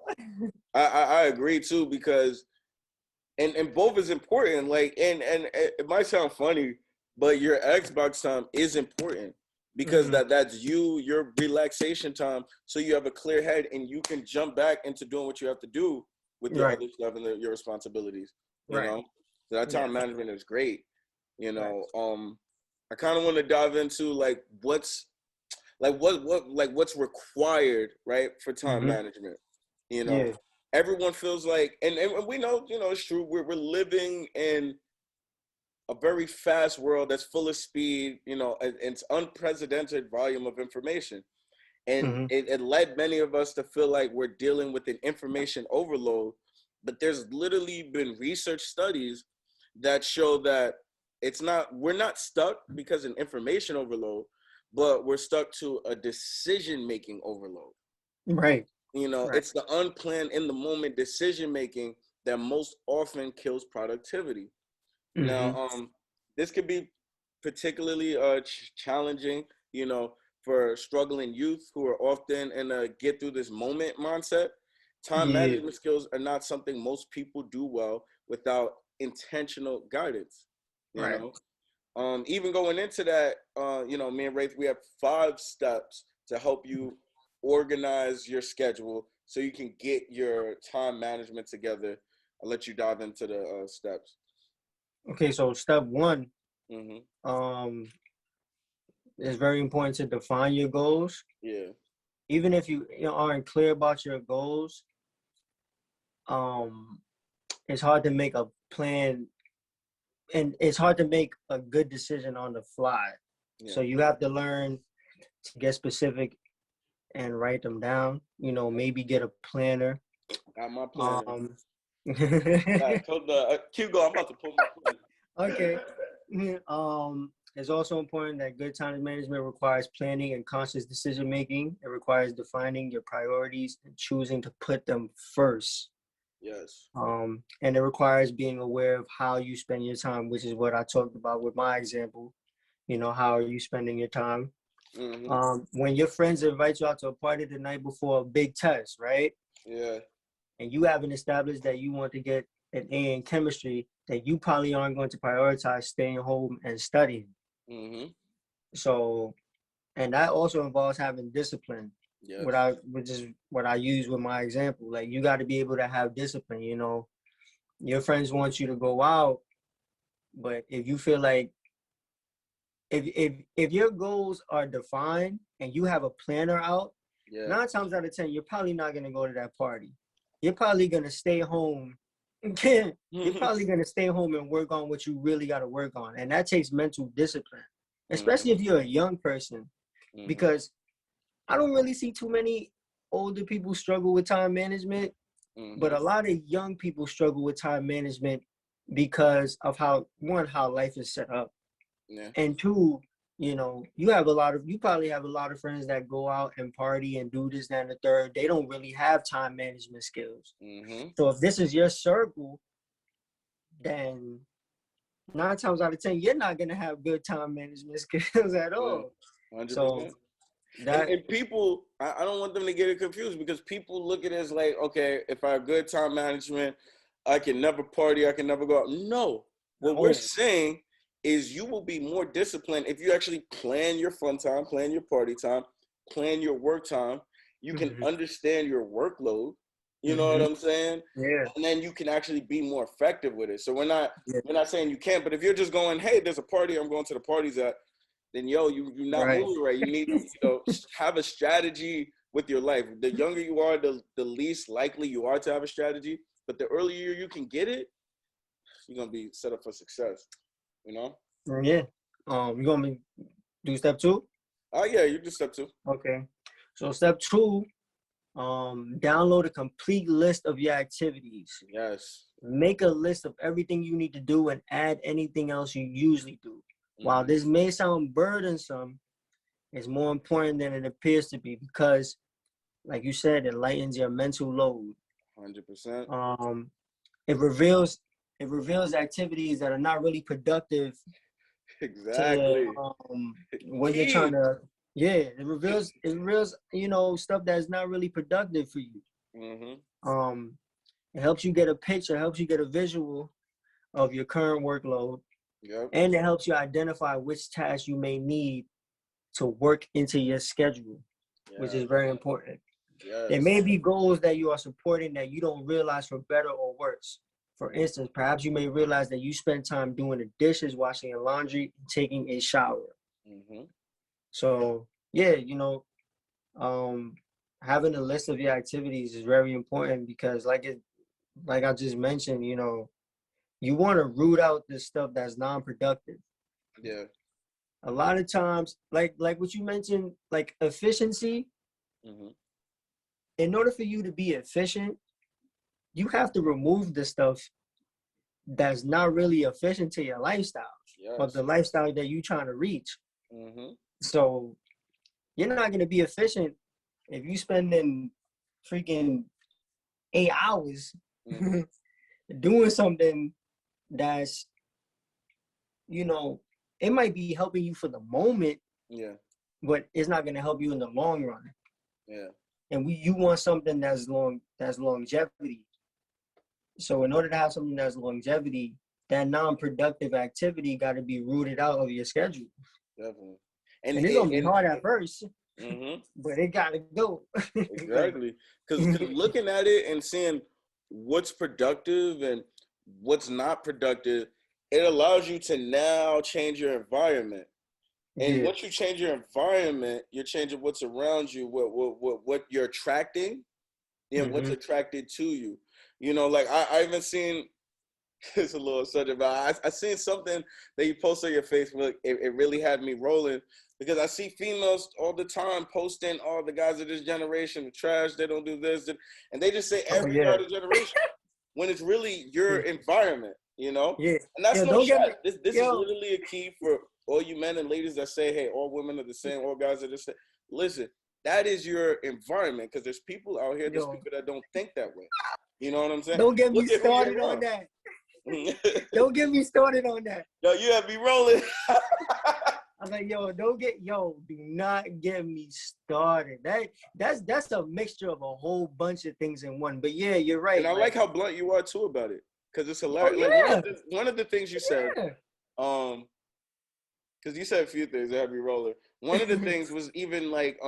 I agree too, because and both is important. Like, and it might sound funny, but your Xbox time is important, because that's your relaxation time, so you have a clear head and you can jump back into doing what you have to do with your other stuff and your responsibilities. You know, so that time management is great. You know, I kind of want to dive into like what's required, right, for time management. You know, everyone feels like, and we know, you know, it's true. We're living in a very fast world that's full of speed, you know, and it's unprecedented volume of information. And it led many of us to feel like we're dealing with an information overload. But there's literally been research studies that show that we're not stuck because of information overload, but we're stuck to a decision-making overload. Right. You know, it's the unplanned, in the moment decision making that most often kills productivity. Now, this could be particularly challenging, you know, for struggling youth who are often in a get through this moment mindset. Time management skills are not something most people do well without intentional guidance. You know, even going into that, you know, me and Wraith, we have 5 steps to help you organize your schedule so you can get your time management together. I'll let you dive into the steps. Okay, so step 1, it's very important to define your goals. Yeah. Even if you aren't clear about your goals, it's hard to make a plan, and it's hard to make a good decision on the fly. So you have to learn to get specific and write them down. You know, maybe get a planner. Got my plan. I told Hugo, I'm about to pull my plan. Okay. It's also important that good time management requires planning and conscious decision making. It requires defining your priorities and choosing to put them first. Yes. And it requires being aware of how you spend your time, which is what I talked about with my example. You know, how are you spending your time? When your friends invite you out to a party the night before a big test, right? Yeah. And you haven't established that you want to get an A in chemistry, that you probably aren't going to prioritize staying home and studying. So, and that also involves having discipline. Which is what I use with my example. Like, you got to be able to have discipline. You know, your friends want you to go out, but if you feel like, if your goals are defined and you have a planner out, 9 times out of 10, you're probably not gonna go to that party. You're probably gonna stay home. You're probably gonna stay home and work on what you really got to work on, and that takes mental discipline, especially if you're a young person, because I don't really see too many older people struggle with time management, but a lot of young people struggle with time management because of how life is set up. And 2, you know, you probably have a lot of friends that go out and party and do this, that, and the third. They don't really have time management skills. So if this is your circle, then 9 times out of 10, you're not gonna have good time management skills at all. 100%. So and people, I don't want them to get it confused, because people look at it as like, okay, if I have good time management, I can never party, I can never go out. No, what we're saying is you will be more disciplined if you actually plan your fun time, plan your party time, plan your work time. You can understand your workload. You know what I'm saying? Yeah. And then you can actually be more effective with it. So we're not saying you can't, but if you're just going, hey, there's a party, I'm going to the parties at, then you're not moving right. You need to have a strategy with your life. The younger you are, the least likely you are to have a strategy. But the earlier you can get it, you're gonna be set up for success. You know? Yeah. You want me to do step 2? Oh yeah, you do step 2. Okay. So step 2, download a complete list of your activities. Yes. Make a list of everything you need to do and add anything else you usually do. While this may sound burdensome, it's more important than it appears to be, because, like you said, it lightens your mental load. 100%. It reveals activities that are not really productive Exactly. When you're trying to, it reveals, stuff that's not really productive for you. It helps you get a picture, helps you get a visual of your current workload. Yep. And it helps you identify which tasks you may need to work into your schedule, which is very important. Yes. There may be goals that you are supporting that you don't realize for better or worse. For instance, perhaps you may realize that you spend time doing the dishes, washing your laundry, and taking a shower. So, having a list of your activities is very important because, like I just mentioned, you want to root out the stuff that's non-productive. Yeah. A lot of times, like what you mentioned, like efficiency. In order for you to be efficient, you have to remove the stuff that's not really efficient to your lifestyle or the lifestyle that you're trying to reach. So you're not going to be efficient if you spending freaking 8 hours doing something that's, it might be helping you for the moment, but it's not going to help you in the long run. And you want something that's longevity. So in order to have something that's longevity, that non-productive activity got to be rooted out of your schedule. Definitely. And it's going to be hard at first, but it got to go. Exactly. Because looking at it and seeing what's productive and what's not productive, it allows you to now change your environment. And once you change your environment, you're changing what's around you, what you're attracting, and what's attracted to you. Like I even seen, it's a little subject, but I seen something that you post on your Facebook. It really had me rolling because I see females all the time posting, the guys of this generation are trash, they don't do this, and they just say every other generation when it's really your environment, And that's no shot. This is literally a key for all you men and ladies that say, hey, all women are the same, all guys are the same. Listen, that is your environment because there's people out here, there's people that don't think that way. You know what I'm saying? Don't get me started on that. Don't get me started on that. Yo, you have me rolling. I'm like, do not get me started. That's a mixture of a whole bunch of things in one. But yeah, you're right. And I like how blunt you are too about it. Because it's hilarious. One of the things you said, because you said a few things that had me rolling. One of the things was even like,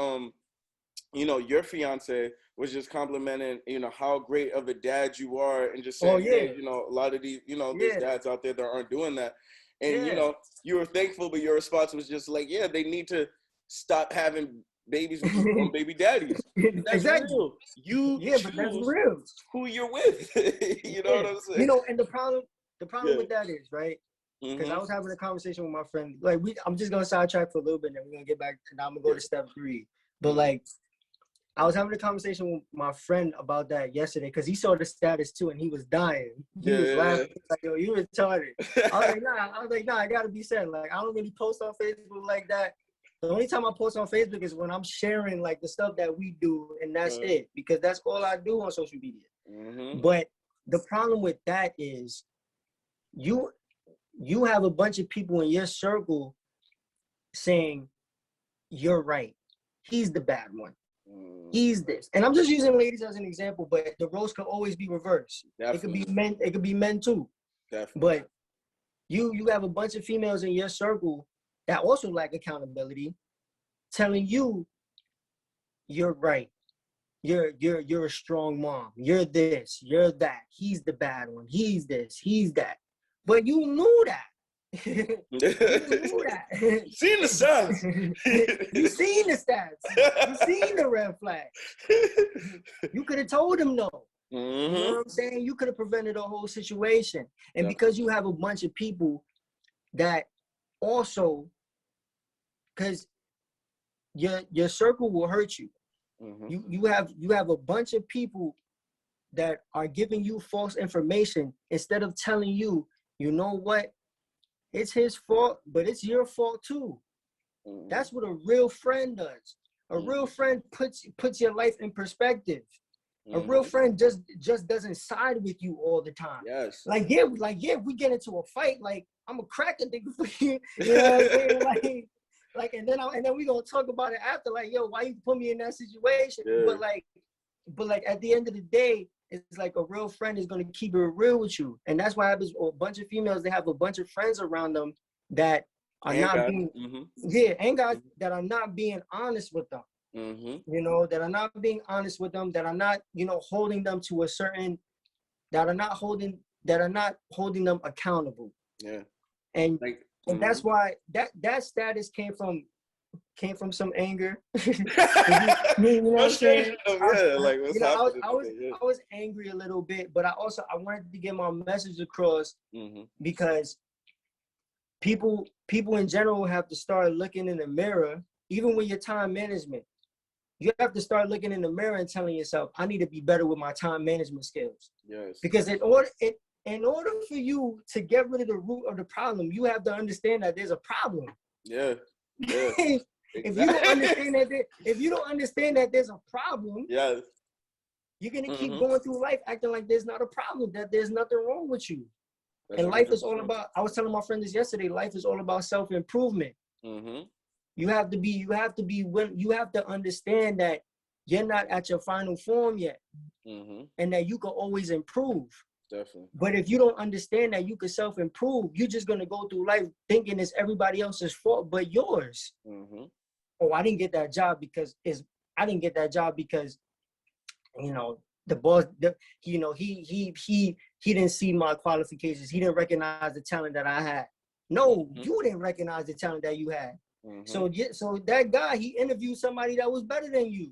your fiance was just complimenting, how great of a dad you are, and just saying, a lot of these, there's dads out there that aren't doing that, and you were thankful, but your response was just like, they need to stop having babies with these dumb baby daddies. That's exactly. Real. You choose but that's real. Who you're with. You know what I'm saying? And the problem with that is, right? Because I was having a conversation with my friend. Like I'm just gonna sidetrack for a little bit, and then we're gonna get back, and I'm gonna go to step 3. But like, I was having a conversation with my friend about that yesterday because he saw the status too, and he was dying. He was laughing. He was like, yo, you retarded. I was like, nah, I gotta be said. Like, I don't really post on Facebook like that. The only time I post on Facebook is when I'm sharing like the stuff that we do, and that's it, because that's all I do on social media. But the problem with that is you have a bunch of people in your circle saying, you're right. He's the bad one. He's this. And I'm just using ladies as an example, but the roles could always be reversed. Definitely. It could be men too. Definitely. But you have a bunch of females in your circle that also lack accountability, telling you you're right. You're a strong mom. You're this, you're that. He's the bad one. He's this, he's that. But you knew that. You knew that. Seen the stats. You seen the stats. You seen the red flag. You could have told him no. You know what I'm saying? You could have prevented the whole situation. And because you have a bunch of people that also, because your circle will hurt you. You have a bunch of people that are giving you false information instead of telling you, you know what? It's his fault, but it's your fault too. That's what a real friend does. A real friend puts your life in perspective. A real friend just doesn't side with you all the time. Yes. Like if we get into a fight, like I'm a crack a nigga for you. You know what I'm saying? Like and then we gonna talk about it after. Like, yo, why you put me in that situation? Yeah. But like at the end of the day, it's like a real friend is gonna keep it real with you, and that's why happens. A bunch of females, they have a bunch of friends around them that are and guys that are not being honest with them. You know, that are not being honest with them, that are not, you know, holding them to a certain, that are not holding them accountable. Yeah. And that's why that status came from some anger. You know what I'm saying? I was angry a little bit, but I wanted to get my message across because people in general have to start looking in the mirror, even with your time management. You have to start looking in the mirror and telling yourself, I need to be better with my time management skills. Yes. Because in order for you to get rid of the root of the problem, you have to understand that there's a problem. Yeah. Yeah. If you don't understand that there's a problem, yes, you're gonna keep going through life acting like there's not a problem, that there's nothing wrong with you. That's and life is all about, I was telling my friend this yesterday, life is all about self-improvement. You have to understand that you're not at your final form yet, and that you can always improve. Definitely. But if you don't understand that you can self-improve, you're just gonna go through life thinking it's everybody else's fault but yours. Oh, I didn't get that job because you know the boss. He didn't see my qualifications. He didn't recognize the talent that I had. No, you didn't recognize the talent that you had. So that guy, he interviewed somebody that was better than you.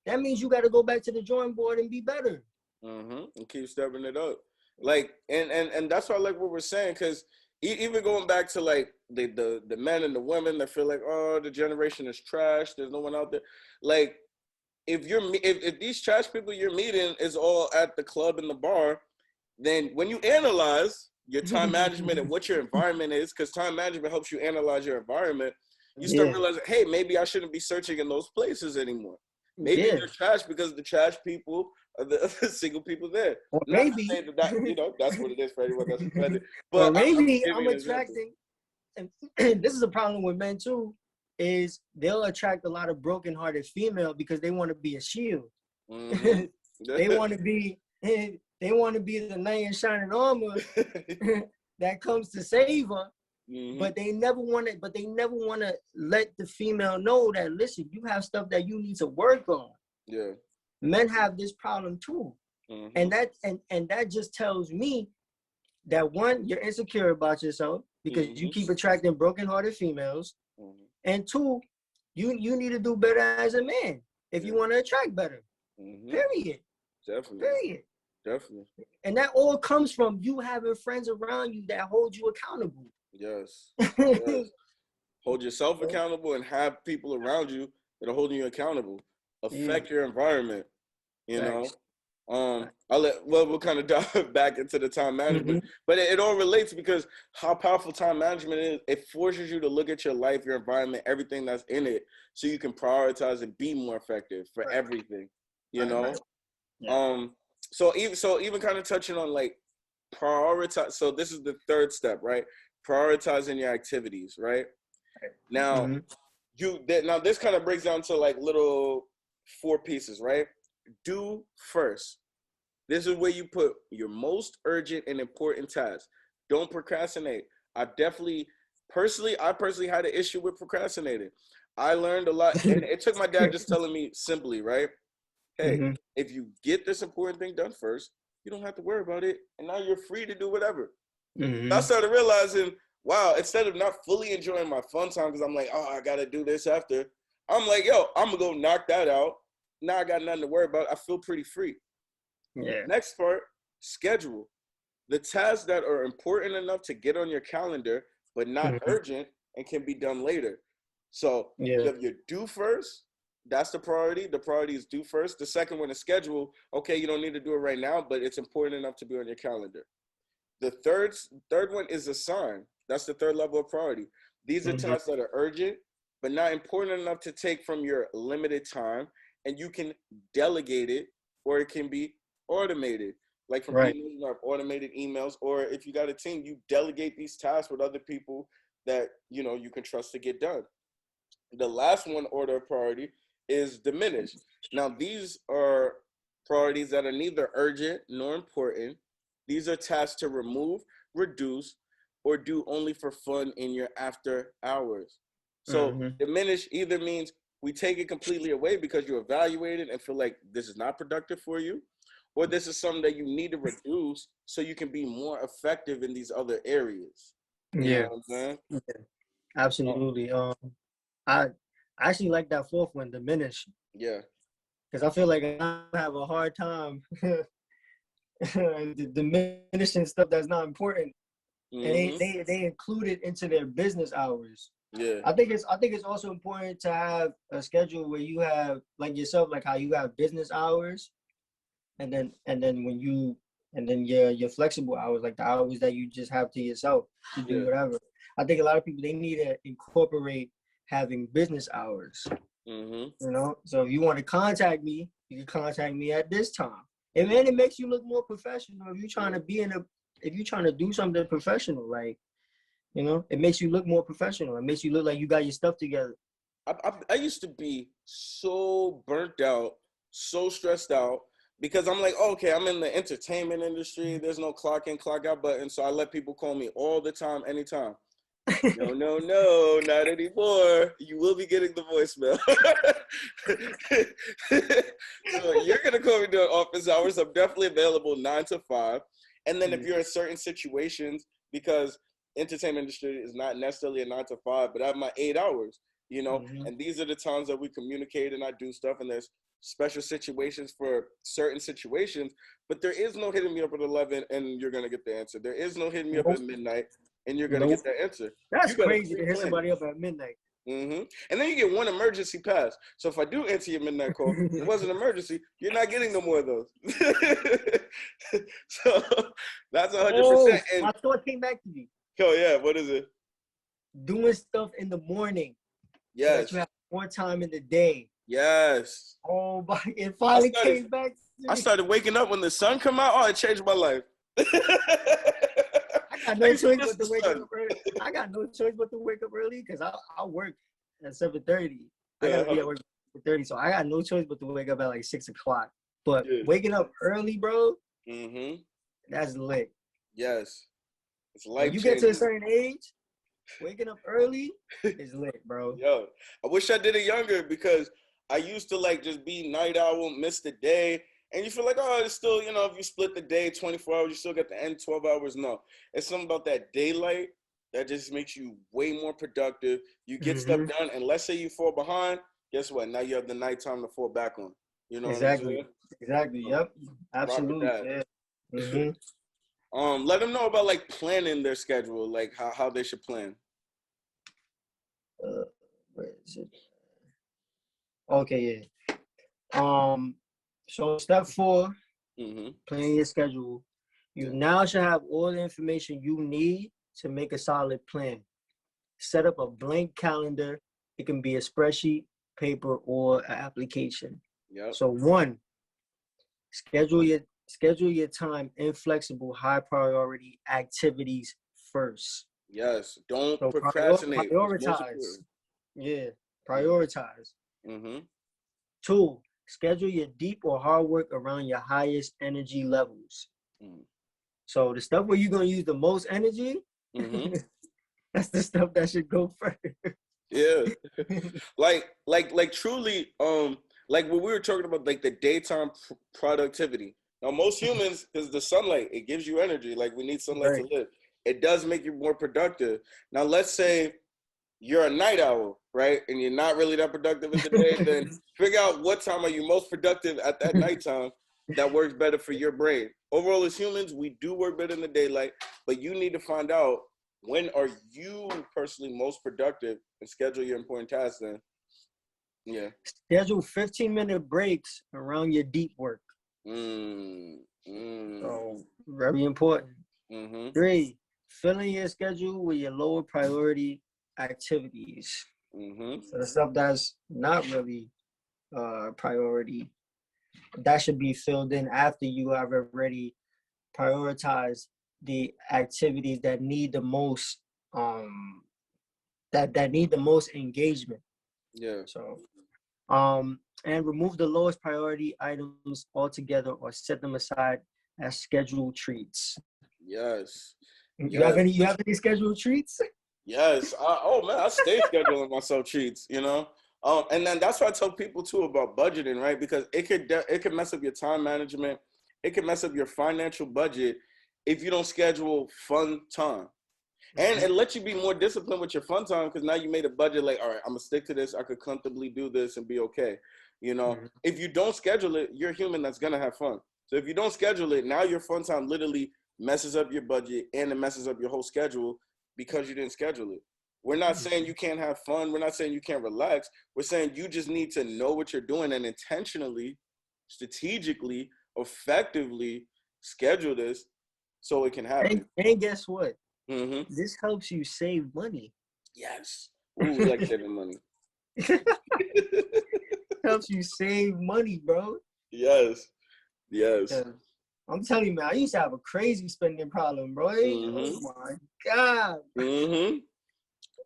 That means you got to go back to the drawing board and be better. And keep stepping it up. Like, and that's why I like what we're saying, because even going back to like the men and the women that feel like, oh, the generation is trash, there's no one out there. Like, if these trash people you're meeting is all at the club and the bar, then when you analyze your time management and what your environment is, because time management helps you analyze your environment, you start realizing, hey, maybe I shouldn't be searching in those places anymore. Maybe they're trash because the trash people are the single people there. Or not maybe to say that you know, that's what it is for anyone that's offended. But But maybe I'm attracting, and this is a problem with men too, is they'll attract a lot of broken-hearted female because they want to be a shield. They want to be the knight in shining armor that comes to save her. But they never want to let the female know that, listen, you have stuff that you need to work on. Yeah. Men have this problem too. And that just tells me that, one, you're insecure about yourself because you keep attracting broken-hearted females. And two, you need to do better as a man if you want to attract better. Period. Definitely. Period. Definitely. And that all comes from you having friends around you that hold you accountable. Yes. Hold yourself accountable and have people around you that are holding you accountable. Affect your environment. You know. We'll kind of dive back into the time management, but it all relates because how powerful time management is. It forces you to look at your life, your environment, everything that's in it, so you can prioritize and be more effective for everything. You know. So even kind of touching on like prioritize. So this is the third step, right? Prioritizing your activities, right? Now, now this kind of breaks down to like little 4 pieces, right? Do first. This is where you put your most urgent and important tasks. Don't procrastinate. I personally had an issue with procrastinating. I learned a lot, and it took my dad just telling me simply, right? Hey, if you get this important thing done first, you don't have to worry about it, and now you're free to do whatever. I started realizing, wow, instead of not fully enjoying my fun time because I'm like, oh, I gotta do this after, I'm like, yo, I'm gonna go knock that out. Now I got nothing to worry about. I feel pretty free. Next part, schedule. The tasks that are important enough to get on your calendar, but not urgent and can be done later. So you have your do first. That's the priority. The priority is do first. The second one is schedule. Okay, you don't need to do it right now, but it's important enough to be on your calendar. The third one is assign. That's the third level of priority. These are tasks that are urgent, but not important enough to take from your limited time, and you can delegate it or it can be automated, like from Right. emails, or automated emails, or if you got a team, you delegate these tasks with other people that you can trust to get done. The last one order of priority is diminish. Now, these are priorities that are neither urgent nor important. These are tasks to remove, reduce, or do only for fun in your after hours. So, Mm-hmm. diminish either means we take it completely away because you evaluate it and feel like this is not productive for you, or this is something that you need to reduce so you can be more effective in these other areas. You know Yeah. what I'm saying? Yeah. Oh, Absolutely. I actually like that fourth one, diminish, yeah. because I feel like I have a hard time diminishing stuff that's not important, and Mm-hmm. they include it into their business hours. Yeah. I think it's also important to have a schedule where you have, like yourself, like how you have business hours, and then when you and then your flexible hours, like the hours that you just have to yourself to do Yeah. whatever. I think a lot of people, they need to incorporate having business hours. Mm-hmm. So if you want to contact me, you can contact me at this time. And then it makes you look more professional. If you're trying to if you're trying to do something professional, like, it makes you look more professional. It makes you look like you got your stuff together. I used to be so burnt out, so stressed out because I'm like, okay, I'm in the entertainment industry. There's no clock in, clock out button. So I let people call me all the time, anytime. No, no, no, not anymore. You will be getting the voicemail. So you're going to call me during office hours. I'm definitely available 9 to 5. And then if you're in certain situations, because entertainment industry is not necessarily a 9 to 5, but I have my 8 hours, Mm-hmm. and these are the times that we communicate and I do stuff, and there's special situations for certain situations, but there is no hitting me up at 11 and you're going to get the answer. There is no hitting me up Nope. at midnight and you're going to Nope. get the answer. That's You got to crazy to hit pre-plan it. somebody up at midnight. And then you get one emergency pass. So if I do answer your midnight call, it wasn't an emergency, you're not getting no more of those. So that's 100%. And My thought came back to me. oh yeah, what is it? Doing stuff in the morning so that Yes. you have more time in the day. Yes. Oh, but it finally came back to I me. started waking up when the sun come out. Oh, it changed my life. I got no choice but to wake sun. up early. I got no choice but to wake up early because I work at 7:30. I gotta be at work at 7:30, so I got no choice but to wake up at like 6 o'clock. But waking up early, bro, that's lit. Yes. It's life When you get to a certain age, waking up early is lit, bro. Yo, I wish I did it younger because I used to like just be night owl, miss the day. And you feel like, oh, it's still, if you split the day 24 hours, you still get the end 12 hours. No, it's something about that daylight that just makes you way more productive. You get stuff done. And let's say you fall behind, guess what? Now you have the nighttime to fall back on. You know what I'm saying? Exactly. Yep. Absolutely. Yeah. Let them know about like planning their schedule, like how they should plan. Where is it? Okay, yeah. So step 4, planning your schedule. You now should have all the information you need to make a solid plan. Set up a blank calendar. It can be a spreadsheet, paper, or an application. Yep. So 1, schedule your time in flexible, high priority activities first. Yes. Don't procrastinate. Prioritize. Yeah. Prioritize. 2, schedule your deep or hard work around your highest energy levels. So the stuff where you're gonna use the most energy, that's the stuff that should go first. Yeah. like truly, like what we were talking about, like the daytime productivity. Now most humans, because the sunlight, it gives you energy. Like we need sunlight to live. It does make you more productive. Now let's say you're a night owl, right? And you're not really that productive in the day, then figure out what time are you most productive at that nighttime that works better for your brain. Overall, as humans, we do work better in the daylight, but you need to find out when are you personally most productive and schedule your important tasks then. Yeah. Schedule 15-minute breaks around your deep work. So very important. 3, fill in your schedule with your lower priority activities. So the stuff that's not really priority. that should be filled in after you have already prioritized the activities that need the most that need the most engagement. Yeah. So and remove the lowest priority items altogether or set them aside as scheduled treats. Yes. You have Yes. any scheduled treats? Yes. Oh man, I stay scheduling myself treats, you know. And then that's why I tell people too about budgeting, right? Because it could mess up your time management. It can mess up your financial budget if you don't schedule fun time. And it lets you be more disciplined with your fun time because now you made a budget like, all right, I'm gonna stick to this. I could comfortably do this and be okay. You know, if you don't schedule it, you're human that's gonna have fun. So if you don't schedule it, now your fun time literally messes up your budget and it messes up your whole schedule because you didn't schedule it. We're not saying you can't have fun. We're not saying you can't relax. We're saying you just need to know what you're doing and intentionally, strategically, effectively schedule this so it can happen. And guess what? Mm-hmm. This helps you save money. Yes. Ooh, we like saving money. Helps you save money, bro. Yes. Yes. Yeah. I'm telling you, man, I used to have a crazy spending problem, bro. Oh my God. Mm-hmm.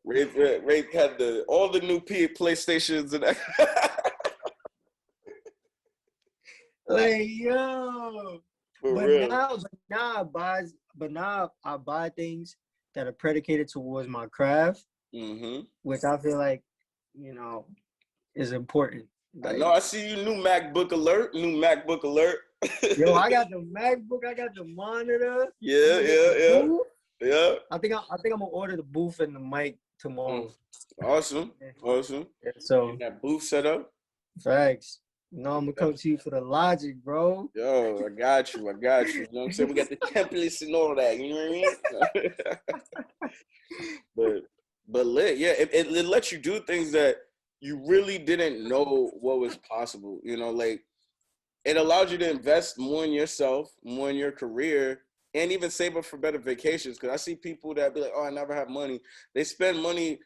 Wraith had all the new PlayStations and like, yo. For but real. now I buy things that are predicated towards my craft, which I feel like, you know, is important. Like, I know. I see you. New MacBook alert. Yo, I got the MacBook. I got the monitor. Yeah. I think I'm gonna order the booth and the mic tomorrow. Awesome. Yeah, so that booth set up. Facts. I'm gonna come to you for the logic, bro. Yo, I got you. You know what I'm saying? We got the templates and all that. You know what I mean? but lit, yeah. It lets you do things that you really didn't know what was possible. You know, like it allows you to invest more in yourself, more in your career, and even save up for better vacations. Because I see people that be like, "Oh, I never have money." They spend money,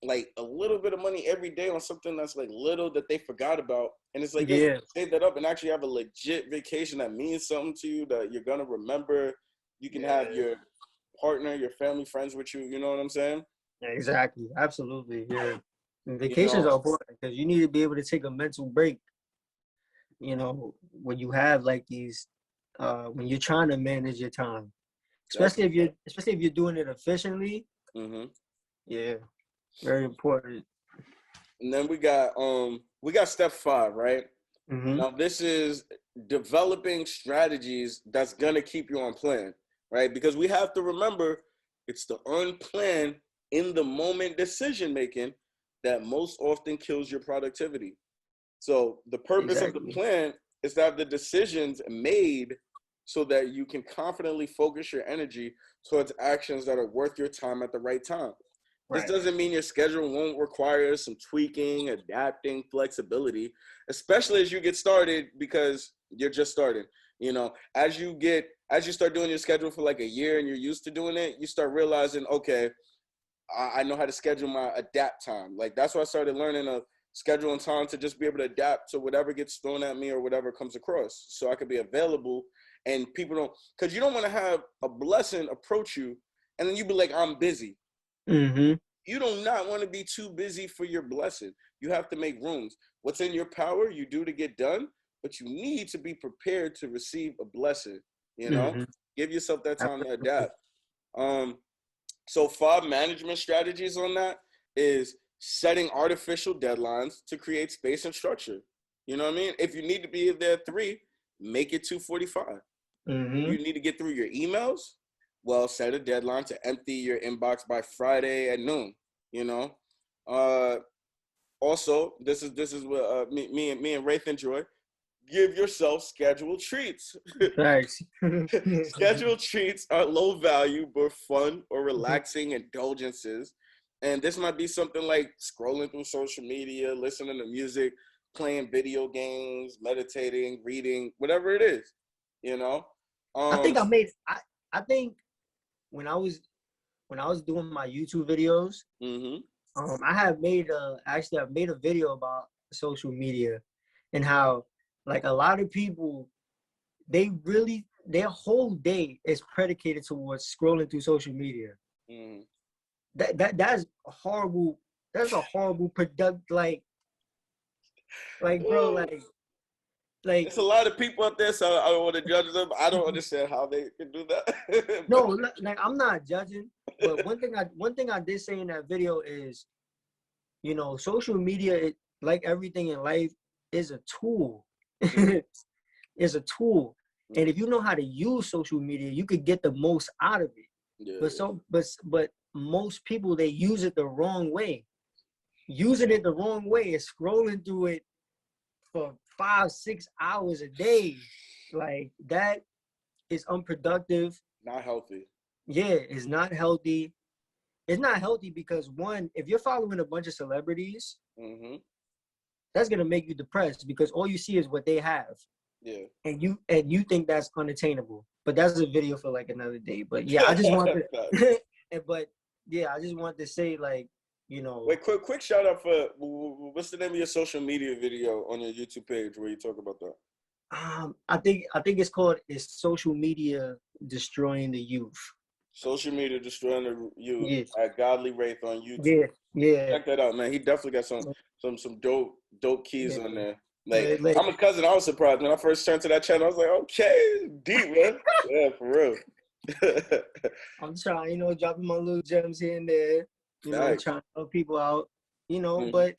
like a little bit of money every day on something that's like little that they forgot about. And it's like, yeah, save that up and actually have a legit vacation that means something to you that you're going to remember. You can have your partner, your family, friends with you. You know what I'm saying? Yeah, exactly. Absolutely. Yeah. And vacations are important because you need to be able to take a mental break. You know, when you have like these, when you're trying to manage your time, especially if you're doing it efficiently. Yeah, very important. And then we got step 5, right? Now this is developing strategies that's gonna keep you on plan, right? Because we have to remember it's the unplanned in the moment decision making that most often kills your productivity. So the purpose of the plan is to have the decisions made so that you can confidently focus your energy towards actions that are worth your time at the right time. This doesn't mean your schedule won't require some tweaking, adapting, flexibility, especially as you get started because you're just starting. You know, as you start doing your schedule for like a year and you're used to doing it, you start realizing, okay, I know how to schedule my adapt time. Like that's why I started learning a scheduling time to just be able to adapt to whatever gets thrown at me or whatever comes across, so I could be available. And people don't, because you don't want to have a blessing approach you and then you be like, I'm busy. You do not want to be too busy for your blessing. You have to make rooms. What's in your power, you do to get done, but you need to be prepared to receive a blessing. You know, give yourself that time to adapt. So 5 management strategies on that is setting artificial deadlines to create space and structure. You know what I mean? If you need to be there at 3, make it 2:45. You need to get through your emails. Well, set a deadline to empty your inbox by Friday at noon. You know, also this is what me and Wraith enjoy. Give yourself scheduled treats. Thanks. Scheduled treats are low value but fun or relaxing indulgences, and this might be something like scrolling through social media, listening to music, playing video games, meditating, reading, whatever it is. You know, I think when I was doing my YouTube videos, I've made a video about social media and how like a lot of people, their whole day is predicated towards scrolling through social media. Mm. That's horrible. That's a horrible like bro, like It's a lot of people out there, so I don't want to judge them. I don't understand how they can do that. no, like I'm not judging, but one thing I did say in that video is, you know, social media, like everything in life, is a tool. Is a tool, and if you know how to use social media, you could get the most out of it. Yeah. But most people, they use it the wrong way. Using it the wrong way is scrolling through it for 5-6 hours a day. Like, that is unproductive. Not healthy. Yeah, it's not healthy. It's not healthy because, one, if you're following a bunch of celebrities, that's gonna make you depressed because all you see is what they have. Yeah. And you think that's unattainable. But that's a video for like another day. But yeah, I just want to I just want to say, like, you know. Wait, quick shout out for what's the name of your social media video on your YouTube page where you talk about that? I think it's called "Is Social Media Destroying the Youth?" Social media destroying the youth at Godly Wraith on YouTube. Yeah, yeah. Check that out, man. He definitely got some dope keys on there. Like, I'm a cousin. I was surprised when I first turned to that channel. I was like, okay, deep, man. Yeah, for real. I'm trying, you know, dropping my little gems here and there. You know, trying to help people out. You know, but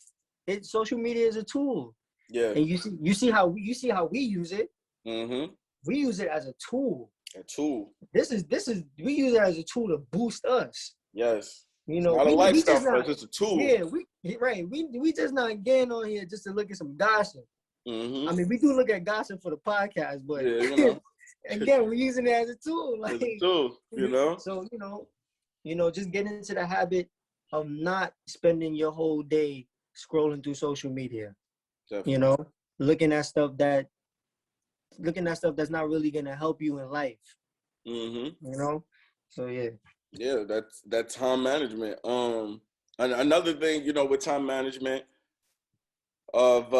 social media is a tool. Yeah. And you see how we use it. Mm-hmm. We use it as a tool. A tool. We use it as a tool to boost us. Yes. You know, not a lifestyle for us, it's a tool. Yeah, we just not getting on here just to look at some gossip. Mm-hmm. I mean, we do look at gossip for the podcast, but again, we're using it as a tool. Like, as a tool, you know. So just get into the habit of not spending your whole day scrolling through social media. Definitely. You know, looking at stuff that's not really gonna help you in life. Mm-hmm. You know, so yeah. Yeah, that's time management. Another thing, you know, with time management of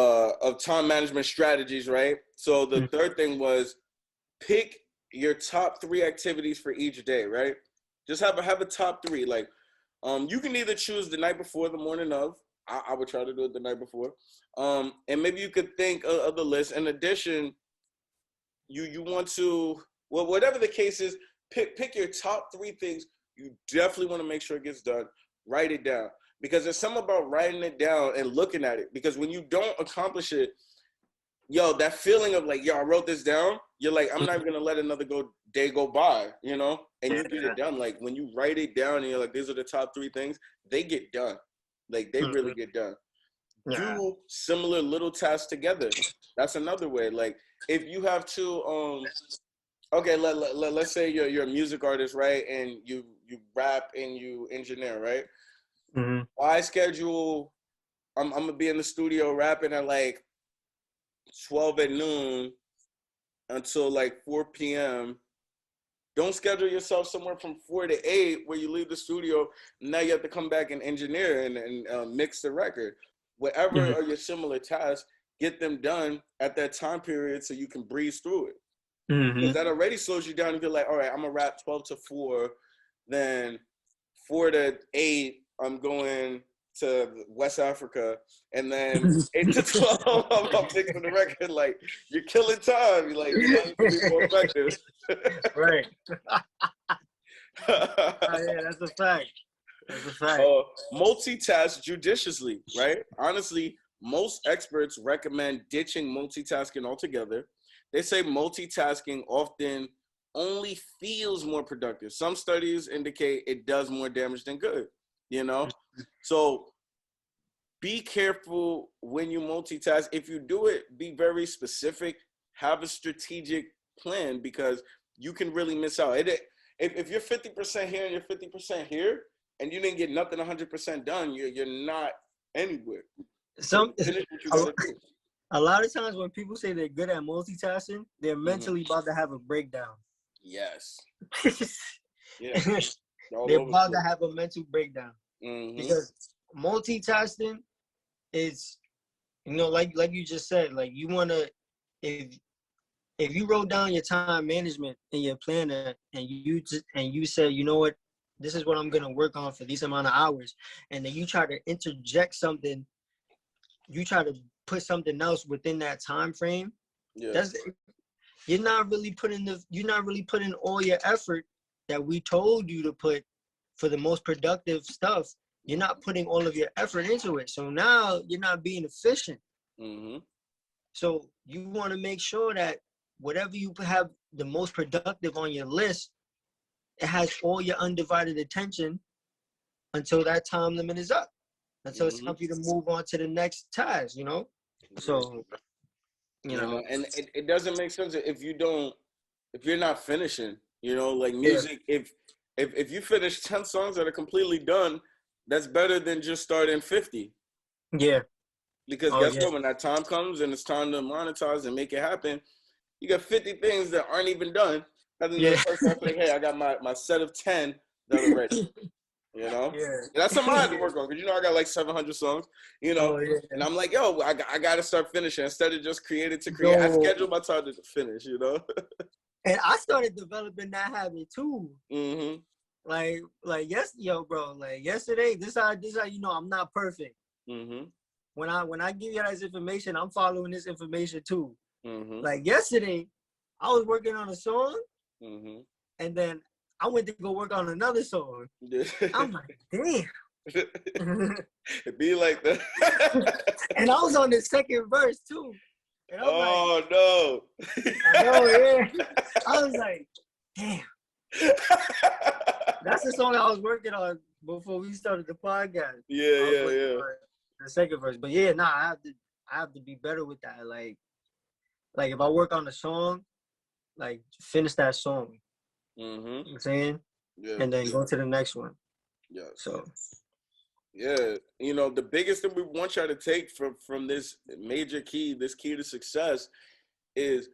time management strategies, right? So the third thing was pick your top 3 activities for each day, right? Just have a top 3. Like, you can either choose the night before, the morning of. I would try to do it the night before. And maybe you could think of the list. In addition, you want to, well, whatever the case is, pick your top 3 things you definitely want to make sure it gets done. Write it down. Because there's something about writing it down and looking at it. Because when you don't accomplish it, that feeling of like, I wrote this down, you're like, I'm not going to let another day go by, you know? And you get it done. Like, when you write it down and you're like, these are the top 3 things, they get done. Like, they really get done. Do similar little tasks together. That's another way. Like, if you have to, okay, let's say you're a music artist, right? And you rap and you engineer, right? Mm-hmm. I schedule, I'm going to be in the studio rapping at like 12 at noon until like 4 p.m. Don't schedule yourself somewhere from 4 to 8 where you leave the studio. Now you have to come back and engineer and mix the record. Whatever are your similar tasks, get them done at that time period so you can breeze through it. Because that already slows you down. If you're like, all right, I'm going to rap 12 to 4, then 4 to 8, I'm going to West Africa, and then 8 to 12, I'm picking the record. Like, you're killing time. You're like, you're not going to be more effective. Right. Yeah, that's a fact. That's a fact. Multitask judiciously, right? Honestly, most experts recommend ditching multitasking altogether. They say multitasking often only feels more productive. Some studies indicate it does more damage than good, you know? So be careful when you multitask. If you do it, be very specific. Have a strategic plan because you can really miss out. If you're 50% here and you're 50% here, and you didn't get nothing 100% done, you're not anywhere. A lot of times when people say they're good at multitasking, they're mentally about to have a breakdown. Yes. Yeah. They're about to have a mental breakdown. Because multitasking is, like you just said, like you want to if you wrote down your time management in your planner and you said, you know what, this is what I'm gonna work on for these amount of hours, and then you try to interject something, you try to put something else within that time frame, that's you're not really putting all your effort that we told you to put for the most productive stuff. You're not putting all of your effort into it. So now you're not being efficient. Mm-hmm. So you want to make sure that whatever you have the most productive on your list, it has all your undivided attention until that time limit is up, until it's time for you to move on to the next task, you know? So, you know. And it doesn't make sense if you're not finishing, you know, like music, if you finish 10 songs that are completely done, that's better than just starting 50. Yeah. Because guess what? When that time comes and it's time to monetize and make it happen, you got 50 things that aren't even done. Other than the person like, hey, I got my set of 10 that are ready. You know? Yeah. That's something I had to work on, because, you know, I got like 700 songs, you know? And I'm like, yo, I got to start finishing instead of just creating to create. I schedule my time to finish, you know? And I started developing that habit too. Mm-hmm. Like bro, like yesterday, this how you know I'm not perfect. Mm-hmm. When I give you guys information, I'm following this information too. Mm-hmm. Like yesterday, I was working on a song, and then I went to go work on another song. I'm like, damn. It be like that. And I was on the second verse too. And I'm like, no. I know, yeah. I was like, damn. That's the song I was working on before we started the podcast. Yeah. The second verse. But yeah, I have to be better with that. Like if I work on the song, like finish that song. Mm-hmm. You know what I'm saying? Yeah. And then go to the next one. Yeah. So yeah, you know, the biggest thing we want y'all to take from this major key, this key to success, is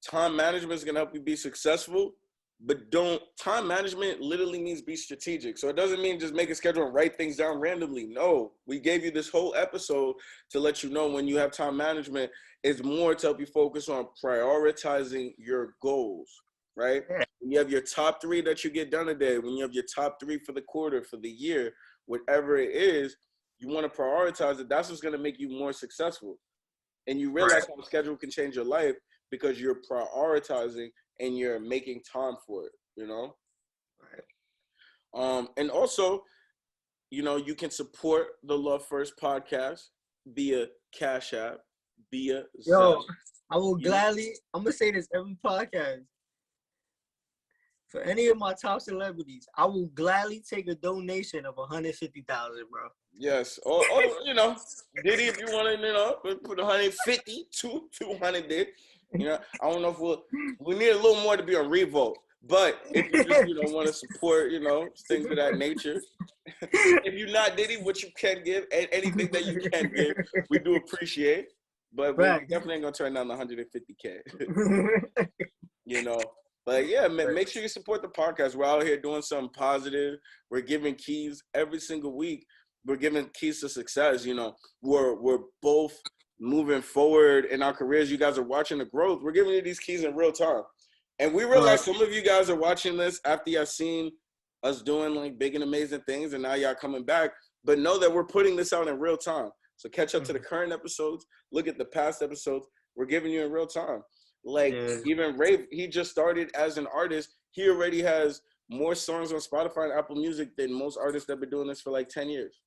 time management is gonna help you be successful. But time management literally means be strategic. So it doesn't mean just make a schedule and write things down randomly. No, we gave you this whole episode to let you know when you have time management, it's more to help you focus on prioritizing your goals, right? When you have your top 3 that you get done a day, when you have your top 3 for the quarter, for the year, whatever it is, you want to prioritize it. That's what's going to make you more successful. And you realize how the schedule can change your life because you're prioritizing and you're making time for it, you know? Right. And also, you know, you can support the Love First podcast via Cash App, via Zelle. I will gladly, I'm going to say this every podcast. For any of my top celebrities, I will gladly take a donation of $150,000, bro. Yes. Or you know, Diddy, if you want to, you know, put 150, 200 there. You know, I don't know if we need a little more to be on Revolt. But if you just, you know, want to support, you know, things of that nature. If you're not Diddy, what you can give, anything that you can give, we do appreciate. But we definitely ain't going to turn down the $150K. You know. But yeah, make sure you support the podcast. We're out here doing something positive. We're giving keys every single week. We're giving keys to success. You know, we're both moving forward in our careers. You guys are watching the growth. We're giving you these keys in real time. And we realize some of you guys are watching this after y'all seen us doing like big and amazing things, and now y'all coming back. But know that we're putting this out in real time. So catch up to the current episodes. Look at the past episodes. We're giving you in real time. Like even Wraith, he just started as an artist. He already has more songs on Spotify and Apple Music than most artists that have been doing this for like 10 years.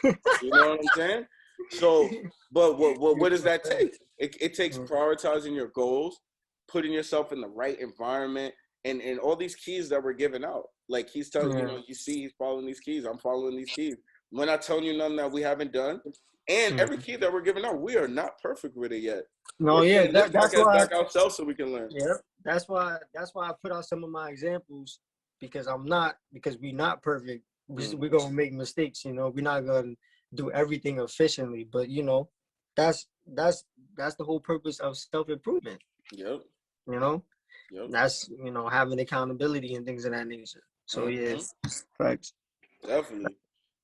You know what I'm saying? So, but what does that take? It takes prioritizing your goals, putting yourself in the right environment, and all these keys that we're giving out. Like he's telling you know, you see he's following these keys. I'm following these keys. We're not telling you nothing that we haven't done. And every key that we're giving out, we are not perfect with it yet. No, that's why back ourselves so we can learn. Yeah, that's why I put out some of my examples because we're not perfect. We're gonna make mistakes. You know, we're not gonna do everything efficiently. But you know, that's the whole purpose of self-improvement. Yep. You know, that's having accountability and things of that nature. So facts. Definitely.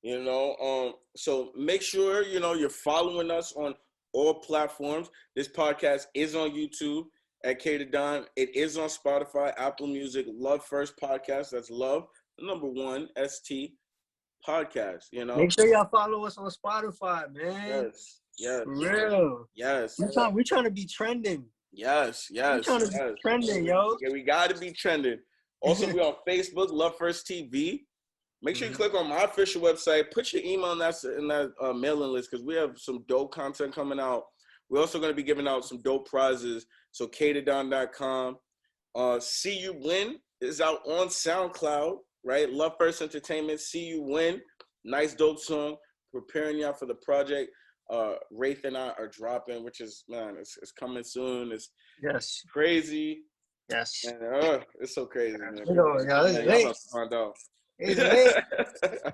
You know, so make sure, you know, you're following us on all platforms. This podcast is on YouTube at K to Don. It is on Spotify, Apple Music, Love First Podcast. That's Love, number 1, ST podcast, you know. Make sure y'all follow us on Spotify, man. Yes. For real. Yes. We trying to be trending. Yes. We trying to be trending, yo. Yeah, we got to be trending. Also, we on Facebook, Love First TV. Make sure you click on my official website. Put your email in that mailing list because we have some dope content coming out. We're also going to be giving out some dope prizes. So ktodon.com. See You Win is out on SoundCloud, right? Love First Entertainment, See You Win. Nice dope song. Preparing y'all for the project. Wraith and I are dropping, which is, man, it's coming soon. It's crazy. Yes. And, it's so crazy, man. It's Find out. It's lit.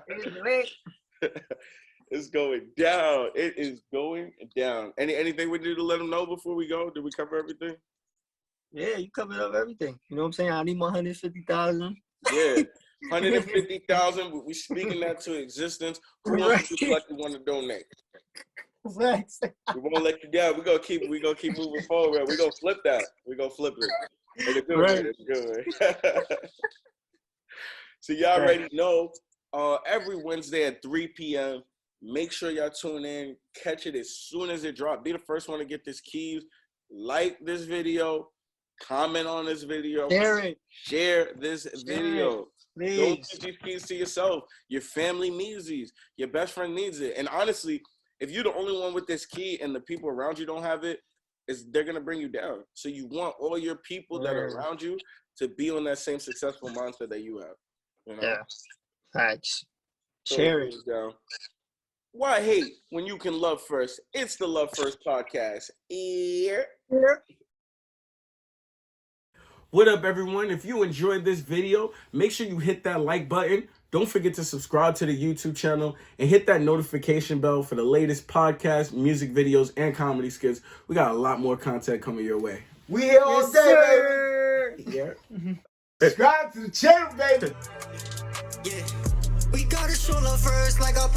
It's lit. It's going down. It is going down. Anything we need to let them know before we go? Did we cover everything? Yeah, you covered up everything. You know what I'm saying? I need my 150,000. Yeah, 150,000. We speaking that to existence. Who else would you like to want to donate? Right. We won't let you down. We gonna keep moving forward. We gonna flip that. We gonna flip it. In a good way. In a good way. So y'all already know. Every Wednesday at 3 p.m. Make sure y'all tune in. Catch it as soon as it drops. Be the first one to get this keys. Like this video. Comment on this video. Share this video. Don't keep these keys to yourself. Your family needs these. Your best friend needs it. And honestly, if you're the only one with this key and the people around you don't have it, they're going to bring you down. So you want all your people that are around you to be on that same successful mindset that you have. You know? Yeah. Thanks. Share it. Why hate when you can love first? It's the Love First Podcast. What up, everyone? If you enjoyed this video, make sure you hit that like button. Don't forget to subscribe to the YouTube channel and hit that notification bell for the latest podcasts, music videos, and comedy skits. We got a lot more content coming your way. We here all day, baby. Yeah. Subscribe to the channel, baby. Yeah. We gotta show love first like a